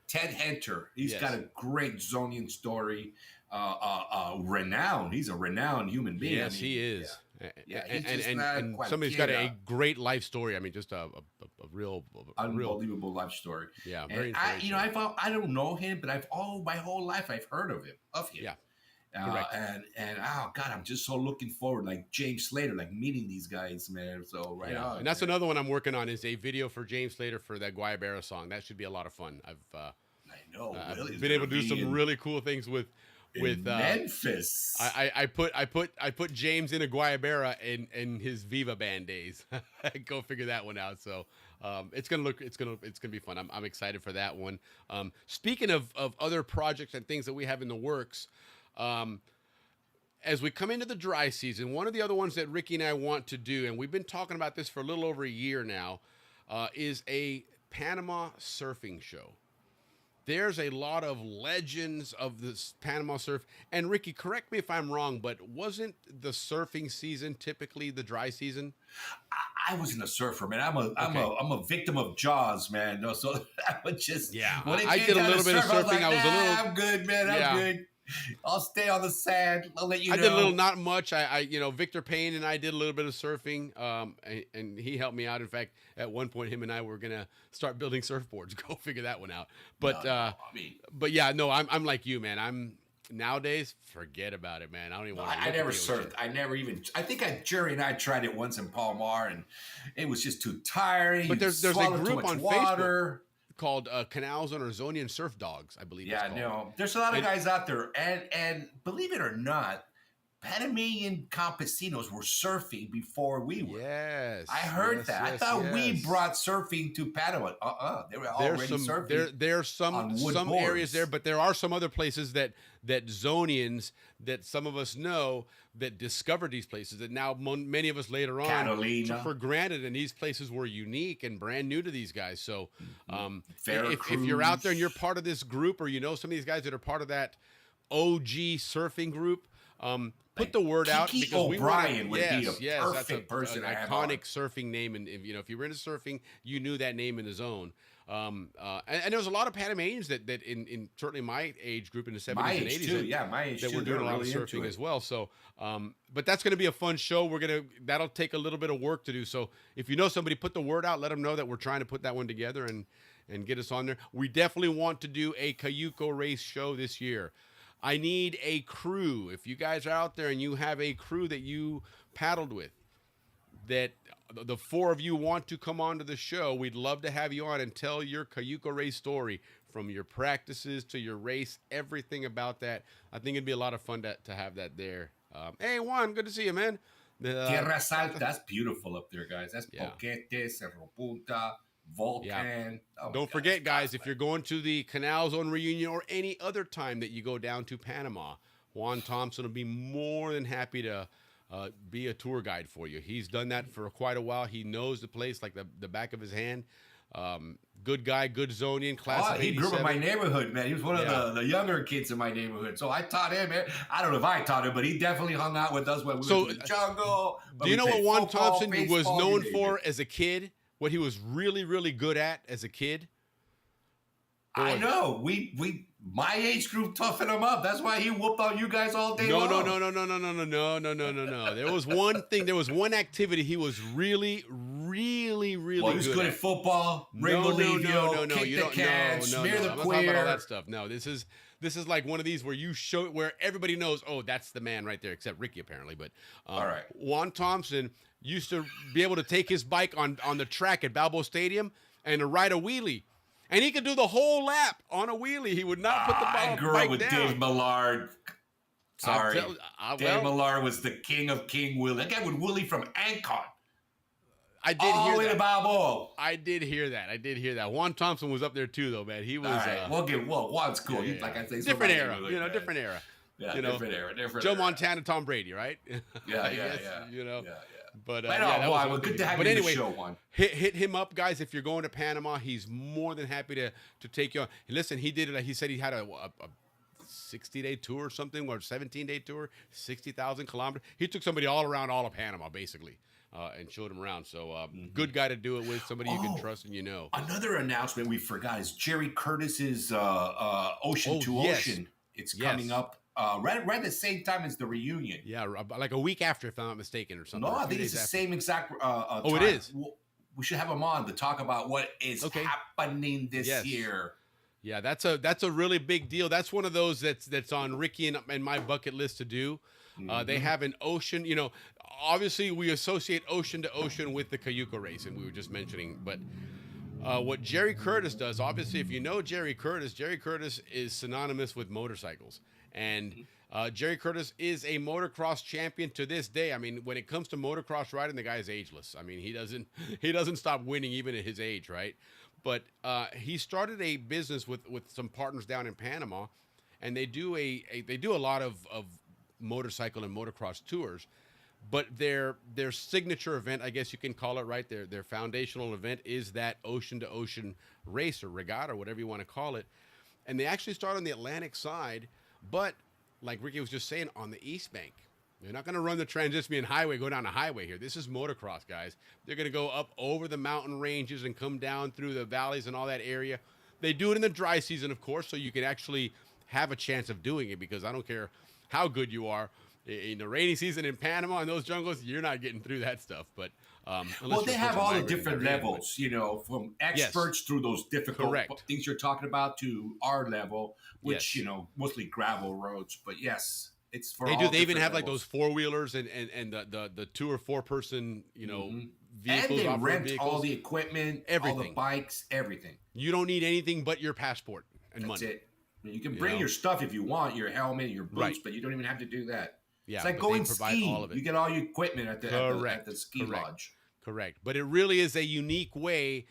Henter. He's got a great Zonian story. Renowned. He's a renowned human being. Yes, he is. Yeah, and somebody's got a great life story. I mean, just a real unbelievable life story. Yeah, very. I don't know him, but my whole life I've heard of him. Yeah. And oh god, I'm just so looking forward, like James Slater, like meeting these guys, man. So on, and that's another one I'm working on, is a video for James Slater for that Guayabera song. That should be a lot of fun. I've been able to do some really cool things with Memphis. I put James in a Guayabera in his Viva Band days. Go figure that one out. So it's gonna be fun. I'm excited for that one. Speaking of other projects and things that we have in the works. As we come into the dry season, one of the other ones that Ricky and I want to do, and we've been talking about this for a little over a year now, is a Panama surfing show. There's a lot of legends of this Panama surf. And Ricky, correct me if I'm wrong, but wasn't the surfing season typically the dry season? I wasn't a surfer, man. I'm a victim of Jaws, man. No, so I would just I did a little bit of surfing. I'm good, man. I'm good. I'll stay on the sand. I'll let you know. I did a little, not much. Victor Payne and I did a little bit of surfing, and he helped me out. In fact, at one point, him and I were gonna start building surfboards. Go figure that one out. But I'm like you, man. I'm nowadays, forget about it, man. I don't even want to. I never surfed. I think Jerry and I tried it once in Palmar, and it was just too tiring. But there's a group on Facebook called Canal or Zonian Surf Dogs, I believe. Yeah, no. There's a lot of guys out there, and believe it or not, Panamanian campesinos were surfing before we were. Yes, I heard that. I thought we brought surfing to Panama. They were already surfing. There's some areas there, but there are some other places that Zonians that some of us know that discovered these places that now many of us later on took for granted, and these places were unique and brand new to these guys. So if you're out there and you're part of this group, or you know some of these guys that are part of that OG surfing group, put the word out, because O'Brien would be a perfect person. An iconic surfing name, and if you were into surfing, you knew that name in the zone. And there was a lot of Panamanians that in certainly my age group in the 70s and 80s, my age that too, were doing a lot of surfing as well. So, but that's going to be a fun show. That'll take a little bit of work to do. So if you know somebody, put the word out. Let them know that we're trying to put that one together and get us on there. We definitely want to do a Cayuco race show this year. I need a crew. If you guys are out there and you have a crew that you paddled with, that the four of you want to come on to the show, we'd love to have you on and tell your Cayuco race story, from your practices to your race, everything about that. I think it'd be a lot of fun to have that there. Hey, Juan, good to see you, man. Tierras Altas, that's beautiful up there, guys. That's Boquete, Cerro Punta, Volcan. Oh Don't forget, guys, if you're going to the Canal Zone reunion or any other time that you go down to Panama, Juan Thompson will be more than happy to be a tour guide for you. He's done that for quite a while. He knows the place like the back of his hand. Good guy, good Zonian, class of 87. He grew up in my neighborhood, man. He was one of the younger kids in my neighborhood. So I taught him. I don't know if I taught him, but he definitely hung out with us when we went to the jungle. Do you know what Juan Thompson was known for as a kid? What he was really, really good at as a kid? I know. My age group toughened him up. That's why he whooped on you guys all day long. No. There was one thing. There was one activity he was really good at. Well, he was good at football. Kick the can, smear the I'm not queer. talking about all that stuff. No, this is like one of these where you show where everybody knows. Oh, that's the man right there, except Ricky apparently. But all right, Juan Thompson used to be able to take his bike on the track at Balboa Stadium and to ride a wheelie. And he could do the whole lap on a wheelie. He would not put the bike down. I grew up with Dave Millard. Sorry. Dave Millard was the king of King Willie. That guy would Willie from Ancon. I did all hear the way that. to Balboa. I did hear that. Juan Thompson was up there too, though, man. He was. All right, Juan's cool. Yeah. Like I say, different era. Different era. Yeah, different era. Joe Montana, Tom Brady, right? Yeah. Yeah. But Juan, good to have you on the show, Juan. Hit him up, guys. If you're going to Panama, he's more than happy to take you on. Listen, he did it. He said he had a 60-day tour or something, or 17-day tour, 60,000 kilometers. He took somebody all around all of Panama, basically, and showed him around. So good guy to do it with, somebody you can trust and you know. Another announcement we forgot is Jerry Curtis's Ocean to Ocean. It's coming up. Right at the same time as the reunion. Yeah, like a week after, if I'm not mistaken, or something. No, I think it's the same exact time. It is? We should have him on to talk about what is happening this year. Yeah, that's a really big deal. That's one of those that's on Ricky and my bucket list to do. They have an ocean, obviously we associate ocean to ocean with the Cayuca race, and we were just mentioning, but what Jerry Curtis does, obviously, if you know Jerry Curtis is synonymous with motorcycles. And Jerry Curtis is a motocross champion to this day. I mean, when it comes to motocross riding, the guy is ageless. I mean, he doesn't stop winning even at his age, right? But he started a business with some partners down in Panama, and they do a lot of motorcycle and motocross tours. But their signature event, I guess you can call it, right? Their foundational event is that ocean to ocean race or regatta, or whatever you want to call it. And they actually start on the Atlantic side. But like Ricky was just saying, on the East Bank, they're not going to run the Trans-Isthmian Highway, go down a highway here. This is motocross, guys. They're going to go up over the mountain ranges and come down through the valleys and all that area. They do it in the dry season, of course, so you can actually have a chance of doing it, because I don't care how good you are. In the rainy season in Panama and those jungles, you're not getting through that stuff. But well, they have all the different levels, from experts through those difficult things you're talking about to our level, which mostly gravel roads. But yes, it's for they all do. They even have levels. like those 4-wheelers and the 2 or 4 person vehicles. And they rent vehicles, all the equipment, everything, all the bikes, everything. You don't need anything but your passport and That's money. it. I mean, you can bring your stuff if you want, your helmet, your boots, but you don't even have to do that. Yeah, it's like going skiing. All of it. You get all your equipment at the ski lodge. Correct. But it really is a unique way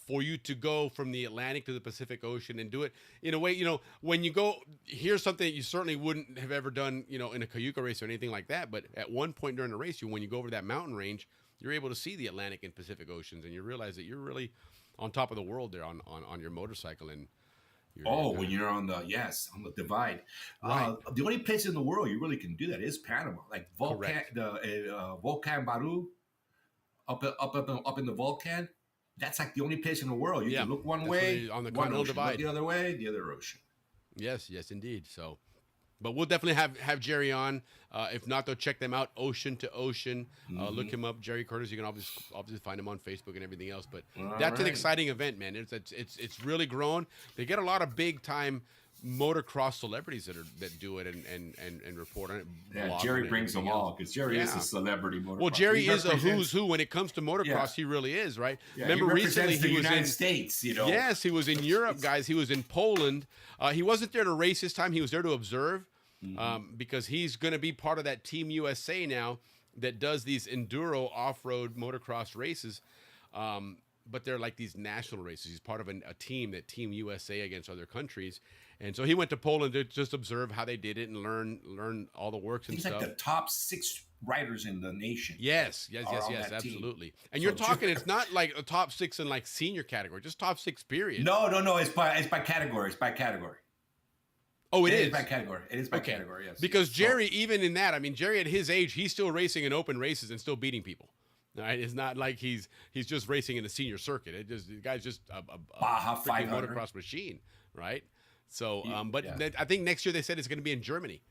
for you to go from the Atlantic to the Pacific Ocean and do it in a way, when you go, here's something that you certainly wouldn't have ever done, in a Cayuca race or anything like that. But at one point during the race, when you go over that mountain range, you're able to see the Atlantic and Pacific Oceans, and you realize that you're really on top of the world there on your motorcycle. And when you're on the divide. Right. The only place in the world you really can do that is Panama. Like Volcan Baru, up in the Volcan. That's like the only place in the world you can look one way on the Continental ocean, Divide, look the other way, the other ocean. Yes, indeed. So, but we'll definitely have Jerry on. If not, though, check them out. Ocean to Ocean. Look him up, Jerry Curtis. You can obviously find him on Facebook and everything else. But that's an exciting event, man. It's really grown. They get a lot of big time motocross celebrities that do it and report on it. Yeah, Jerry brings them all because Jerry is a celebrity motocross. Well, Jerry is a who's who when it comes to motocross. Yeah. He really is, right? Yeah, remember recently he was in the United States. Yes, he was in Europe, guys. He was in Poland. He wasn't there to race this time. He was there to observe. Because he's going to be part of that Team USA now, that does these enduro off-road motocross races. But they're like these national races. He's part of a team, that Team USA against other countries. And so he went to Poland to just observe how they did it and learn all the works and He's stuff. like the top 6 riders in the nation. Yes, absolutely. Team. And you're talking, it's not like a top 6 in like senior category, just top 6 period. No. It's by category. It's by category. Oh, it is by category. It is by category. Yes. Because Jerry, even in that, I mean, Jerry at his age, he's still racing in open races and still beating people. All right, it's not like he's just racing in a senior circuit. The guy's just a freaking motocross machine, right? So, I think next year they said it's going to be in Germany,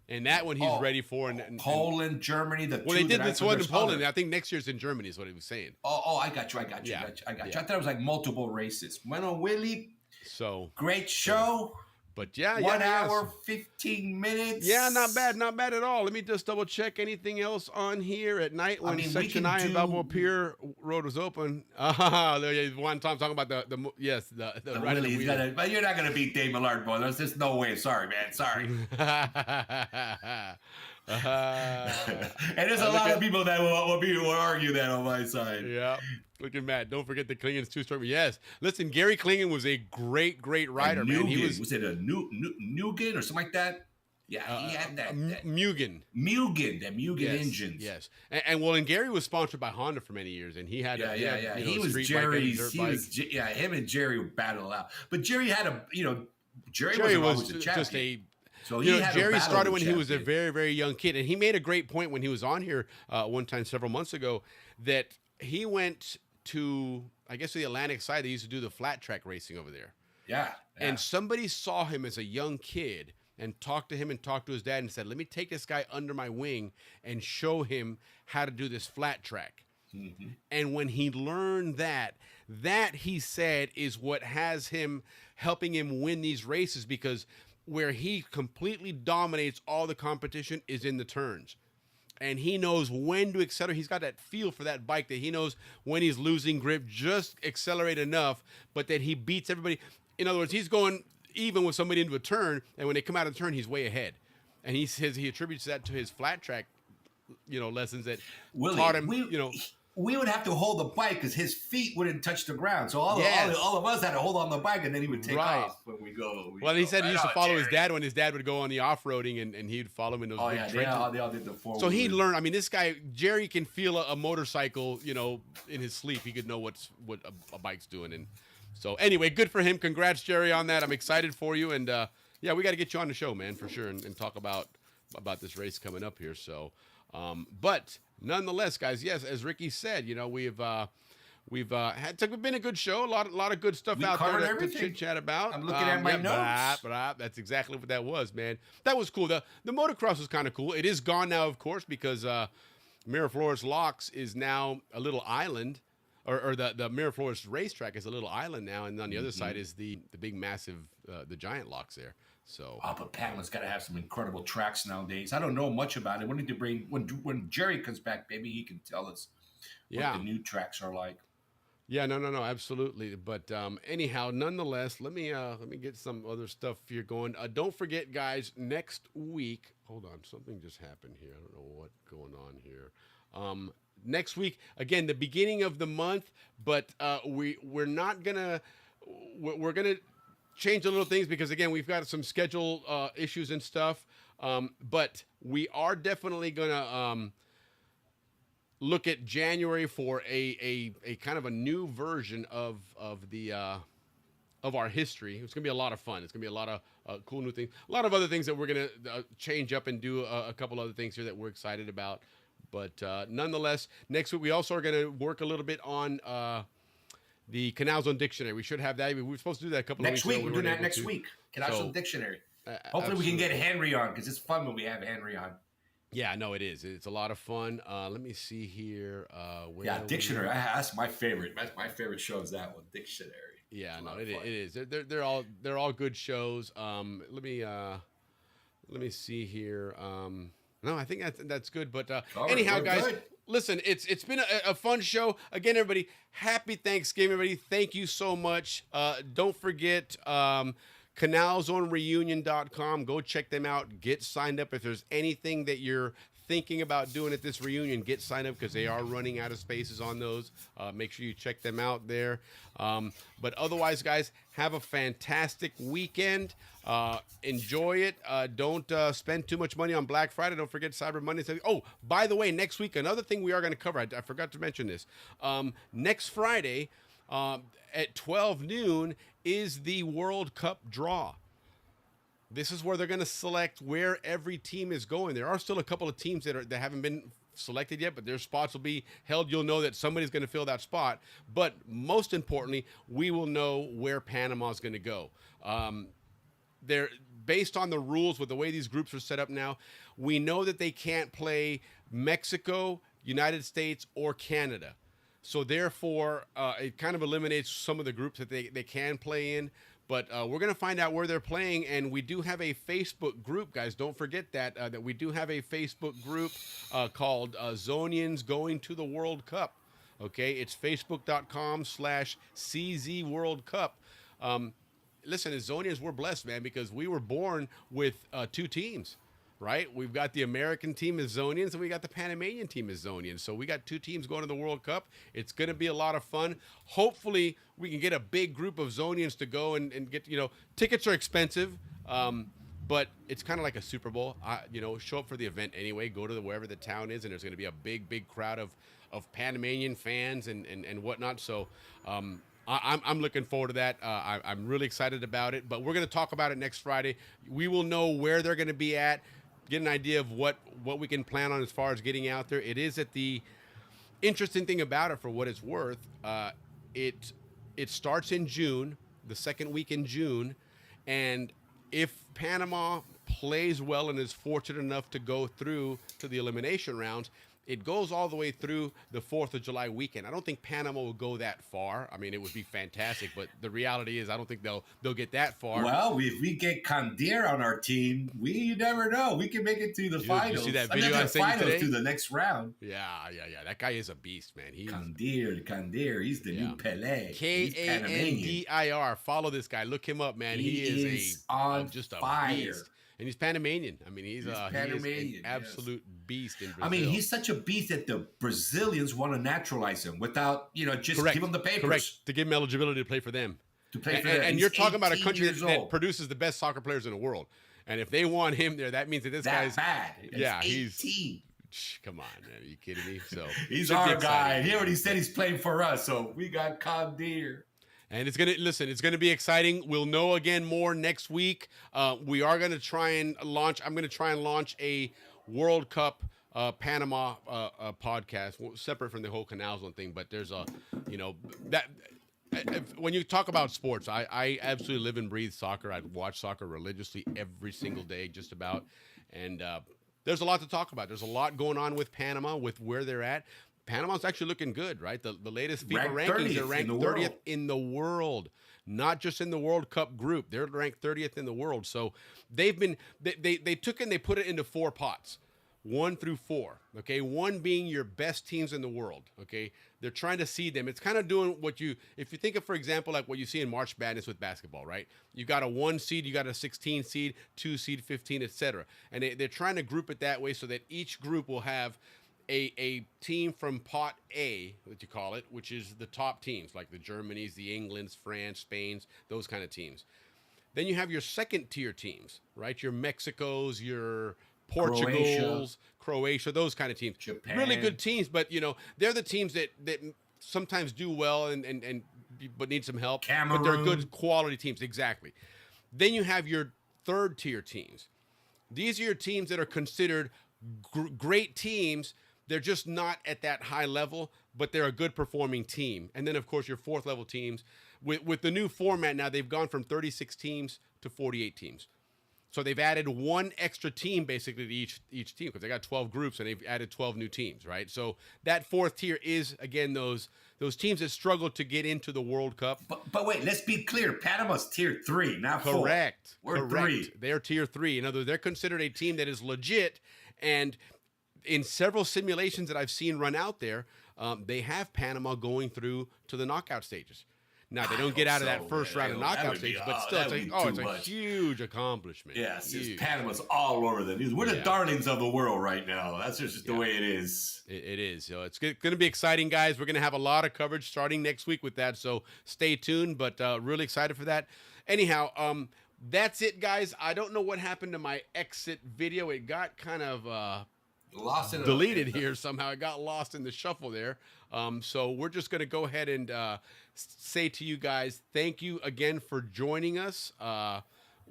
and that one he's ready for. And Poland, Germany. They did this one in Poland. I think next year's in Germany is what he was saying. I got you. I thought it was like multiple races. Bueno, Willie. So great show. But 1 hour, 15 minutes. Yeah, not bad at all. Let me just double check anything else on here at night when Section 9 and Balboa Pier Road was open. One time talking about the Willie. But you're not going to beat Dave Millard, boy. There's just no way. Sorry, man. Sorry. And there's a lot of people that will argue that on my side. Yeah. Look at Matt. Don't forget the Klingen's 2-stroke. Yes. Listen, Gary Klingen was a great rider, man. Was it a Nugent or something like that? Yeah, he had that. Mugen. The Mugen engines. Yes. And Gary was sponsored by Honda for many years, and he had he was Jerry's. Him and Jerry would battle out. But Jerry had Jerry was a champion. So Jerry started when he was a very, very young kid, and he made a great point when he was on here one time several months ago that he went to, I guess, the Atlantic side. They used to do the flat track racing over there. Yeah. And somebody saw him as a young kid and talked to him and talked to his dad and said, let me take this guy under my wing and show him how to do this flat track. Mm-hmm. And when he learned that he said is what has him helping him win these races, because where he completely dominates all the competition is in the turns. And he knows when to accelerate. He's got that feel for that bike that he knows when he's losing grip, just accelerate enough, but that he beats everybody. In other words, he's going even with somebody into a turn, and when they come out of the turn, he's way ahead. And he says he attributes that to his flat track, lessons that taught him, we would have to hold the bike because his feet wouldn't touch the ground. So all of us had to hold on the bike, and then he would take off when we go. He said he used to follow his dad when his dad would go on the off-roading, and he'd follow him in those big trenches. They all did the forward. So he learned. I mean, this guy, Jerry, can feel a motorcycle, in his sleep. He could know what a bike's doing. And so anyway, good for him. Congrats, Jerry, on that. I'm excited for you. And we got to get you on the show, man, for sure, and talk about this race coming up here. So, but nonetheless, guys, yes, as Ricky said, we've been a good show, a lot of good stuff out there to chit chat about. I'm looking at my notes. That's exactly what that was, man. That was cool. The motocross was kind of cool. It is gone now, of course, because Miraflores Locks is now a little island, or the Miraflores racetrack is a little island now, and on the other side is the big, massive, the giant locks there. So, but Panama's got to have some incredible tracks nowadays. I don't know much about it. We need to bring when Jerry comes back, maybe he can tell us what the new tracks are like. Yeah, no, absolutely. But anyhow, nonetheless, let me get some other stuff here going. Don't forget, guys, next week. Hold on, something just happened here. I don't know what's going on here. Next week, again, the beginning of the month, but we're not gonna we're gonna change a little things because, again, we've got some schedule issues and stuff. But we are definitely going to look at January for a kind of a new version of our history. It's going to be a lot of fun. It's going to be a lot of cool new things. A lot of other things that we're going to change up and do a couple other things here that we're excited about. But nonetheless, next week we also are going to work a little bit on the Canal Zone Dictionary. We should have that. We were supposed to do that a couple of weeks ago. Next week, we're doing that next week. Canal Zone Dictionary. Hopefully we can get Henry on, because it's fun when we have Henry on. Yeah, no, it is. It's a lot of fun. Let me see here. Dictionary. That's my favorite. My favorite show is that one, Dictionary. Yeah, it is. They're all good shows. Let me see here. No, I think that's good. But anyhow, guys. Good. Listen, it's been a fun show. Again, everybody, happy Thanksgiving, everybody. Thank you so much. Don't forget CanalZoneReunion.com. Go check them out. Get signed up. If there's anything that you're thinking about doing at this reunion, get signed up because they are running out of spaces on those. Make sure you check them out there. But otherwise, guys, have a fantastic weekend. Enjoy it. Don't spend too much money on Black Friday. Don't forget Cyber Monday. Oh, by the way, next week, another thing we are going to cover, I forgot to mention this. Next Friday at 12 noon is the World Cup draw. This is where they're going to select where every team is going. There are still a couple of teams that haven't been selected yet, but their spots will be held. You'll know that somebody's going to fill that spot. But most importantly, we will know where Panama is going to go. They're based on the rules with the way these groups are set up now. We know that they can't play Mexico, United States, or Canada. So therefore, it kind of eliminates some of the groups that they can play in. But we're going to find out where they're playing, and we do have a Facebook group, guys. Don't forget that we do have a Facebook group called Zonians Going to the World Cup. Okay, it's facebook.com/CZ World Cup. Listen, as Zonians, we're blessed, man, because we were born with two teams. Right? We've got the American team as Zonians, and we got the Panamanian team as Zonians. So we got two teams going to the World Cup. It's going to be a lot of fun. Hopefully, we can get a big group of Zonians to go and get, tickets are expensive, but it's kind of like a Super Bowl. Show up for the event anyway. Go to wherever the town is, and there's going to be a big crowd of Panamanian fans and whatnot. So I'm looking forward to that. I'm really excited about it, but we're going to talk about it next Friday. We will know where they're going to be at. Get an idea of what we can plan on as far as getting out there. It is at the interesting thing about it, for what it's worth, it starts in June, the second week in June, and if Panama plays well and is fortunate enough to go through to the elimination rounds, it goes all the way through the 4th of July weekend. I don't think Panama will go that far. I mean, it would be fantastic, but the reality is I don't think they'll get that far. Well, if we get Candir on our team, we never know. We can make it to the finals. You see that video I sent you today? To the next round. Yeah. That guy is a beast, man. Candir. He's the new Pele. Kandir. Follow this guy. Look him up, man. He is just a fire. Beast. And he's Panamanian. I mean, he's Panamanian, he is an absolute beast in Brazil. I mean, he's such a beast that the Brazilians want to naturalize him without, just give him the papers. Correct. To give him eligibility to play for them. Them. And you're talking about a country that produces the best soccer players in the world. And if they want him there, that means that this guy's bad. He's come on, man. Are you kidding me? So he's our guy. He already said he's playing for us, so we got Candir. And it's gonna be exciting. We'll know again more next week. We are gonna try and launch. I'm gonna try and launch a World Cup Panama podcast, separate from the whole Canal Zone thing. But there's when you talk about sports, I absolutely live and breathe soccer. I watch soccer religiously every single day, just about. And there's a lot to talk about. There's a lot going on with Panama, with where they're at. Panama's actually looking good, right? The latest FIFA rankings, they're ranked 30th in the world, not just in the World Cup group. They're ranked 30th in the world. So they took and they put it into 4 pots, 1 through 4. Okay, 1 being your best teams in the world. Okay, they're trying to seed them. It's kind of doing if you think of, for example, like what you see in March Madness with basketball, right? You got a 1 seed, you got a 16 seed, 2 seed, 15, etc. And they're trying to group it that way so that each group will have a team from pot A, what you call it, which is the top teams, like the Germanys, the Englands, France, Spains, those kind of teams. Then you have your second tier teams, right? Your Mexicos, your Portugals, Croatia, those kind of teams. Japan. Really good teams, but they're the teams that sometimes do well but need some help. Cameroon. But they're good quality teams, exactly. Then you have your third tier teams. These are your teams that are considered great teams. They're just not at that high level, but they're a good performing team. And then, of course, your 4th level teams. With the new format now, they've gone from 36 teams to 48 teams. So they've added 1 extra team basically to each team, because they got 12 groups and they've added 12 new teams, right? So that 4th tier is, again, those teams that struggle to get into the World Cup. But wait, let's be clear. Panama's tier 3, not 4. Correct. We're 3. They're tier 3. In other words, they're considered a team that is legit. And in several simulations that I've seen run out there, they have Panama going through to the knockout stages. Now they don't get out of that first round of knockout would be- stage, but oh, still, that would be it's too a much. huge accomplishment. Yes, Huge. Panama's all over the news. We're the Yeah. darlings of the world right now. That's just the way it is. It is. So it's going to be exciting, guys. We're going to have a lot of coverage starting next week with that. So stay tuned, but really excited for that. Anyhow, that's it, guys. I don't know what happened to my exit video. It got kind of lost in deleted here somehow. It got lost in the shuffle there. So we're just going to go ahead and say to you guys, thank you again for joining us.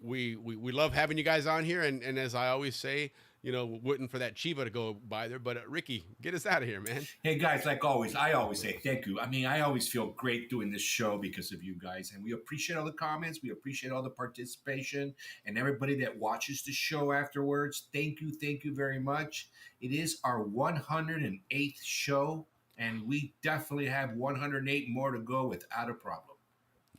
We love having you guys on here. And as I always say, you know, waiting for that Chiva to go by there. But Ricky, get us out of here, man. Hey guys, like always, I always say thank you. I mean, I always feel great doing this show because of you guys, and we appreciate all the comments, we appreciate all the participation, and everybody that watches the show afterwards. Thank you very much. It is our 108th show, and we definitely have 108 more to go without a problem.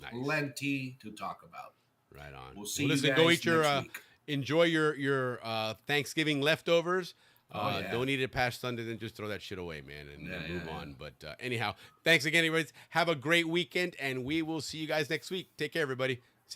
Nice. Plenty to talk about. Right on. We'll see you listen, guys go eat your next week. enjoy your Thanksgiving leftovers. Yeah. Don't eat it past Sunday, then just throw that shit away, man, and move on. But anyhow, thanks again, everybody. Have a great weekend, and we will see you guys next week. Take care, everybody.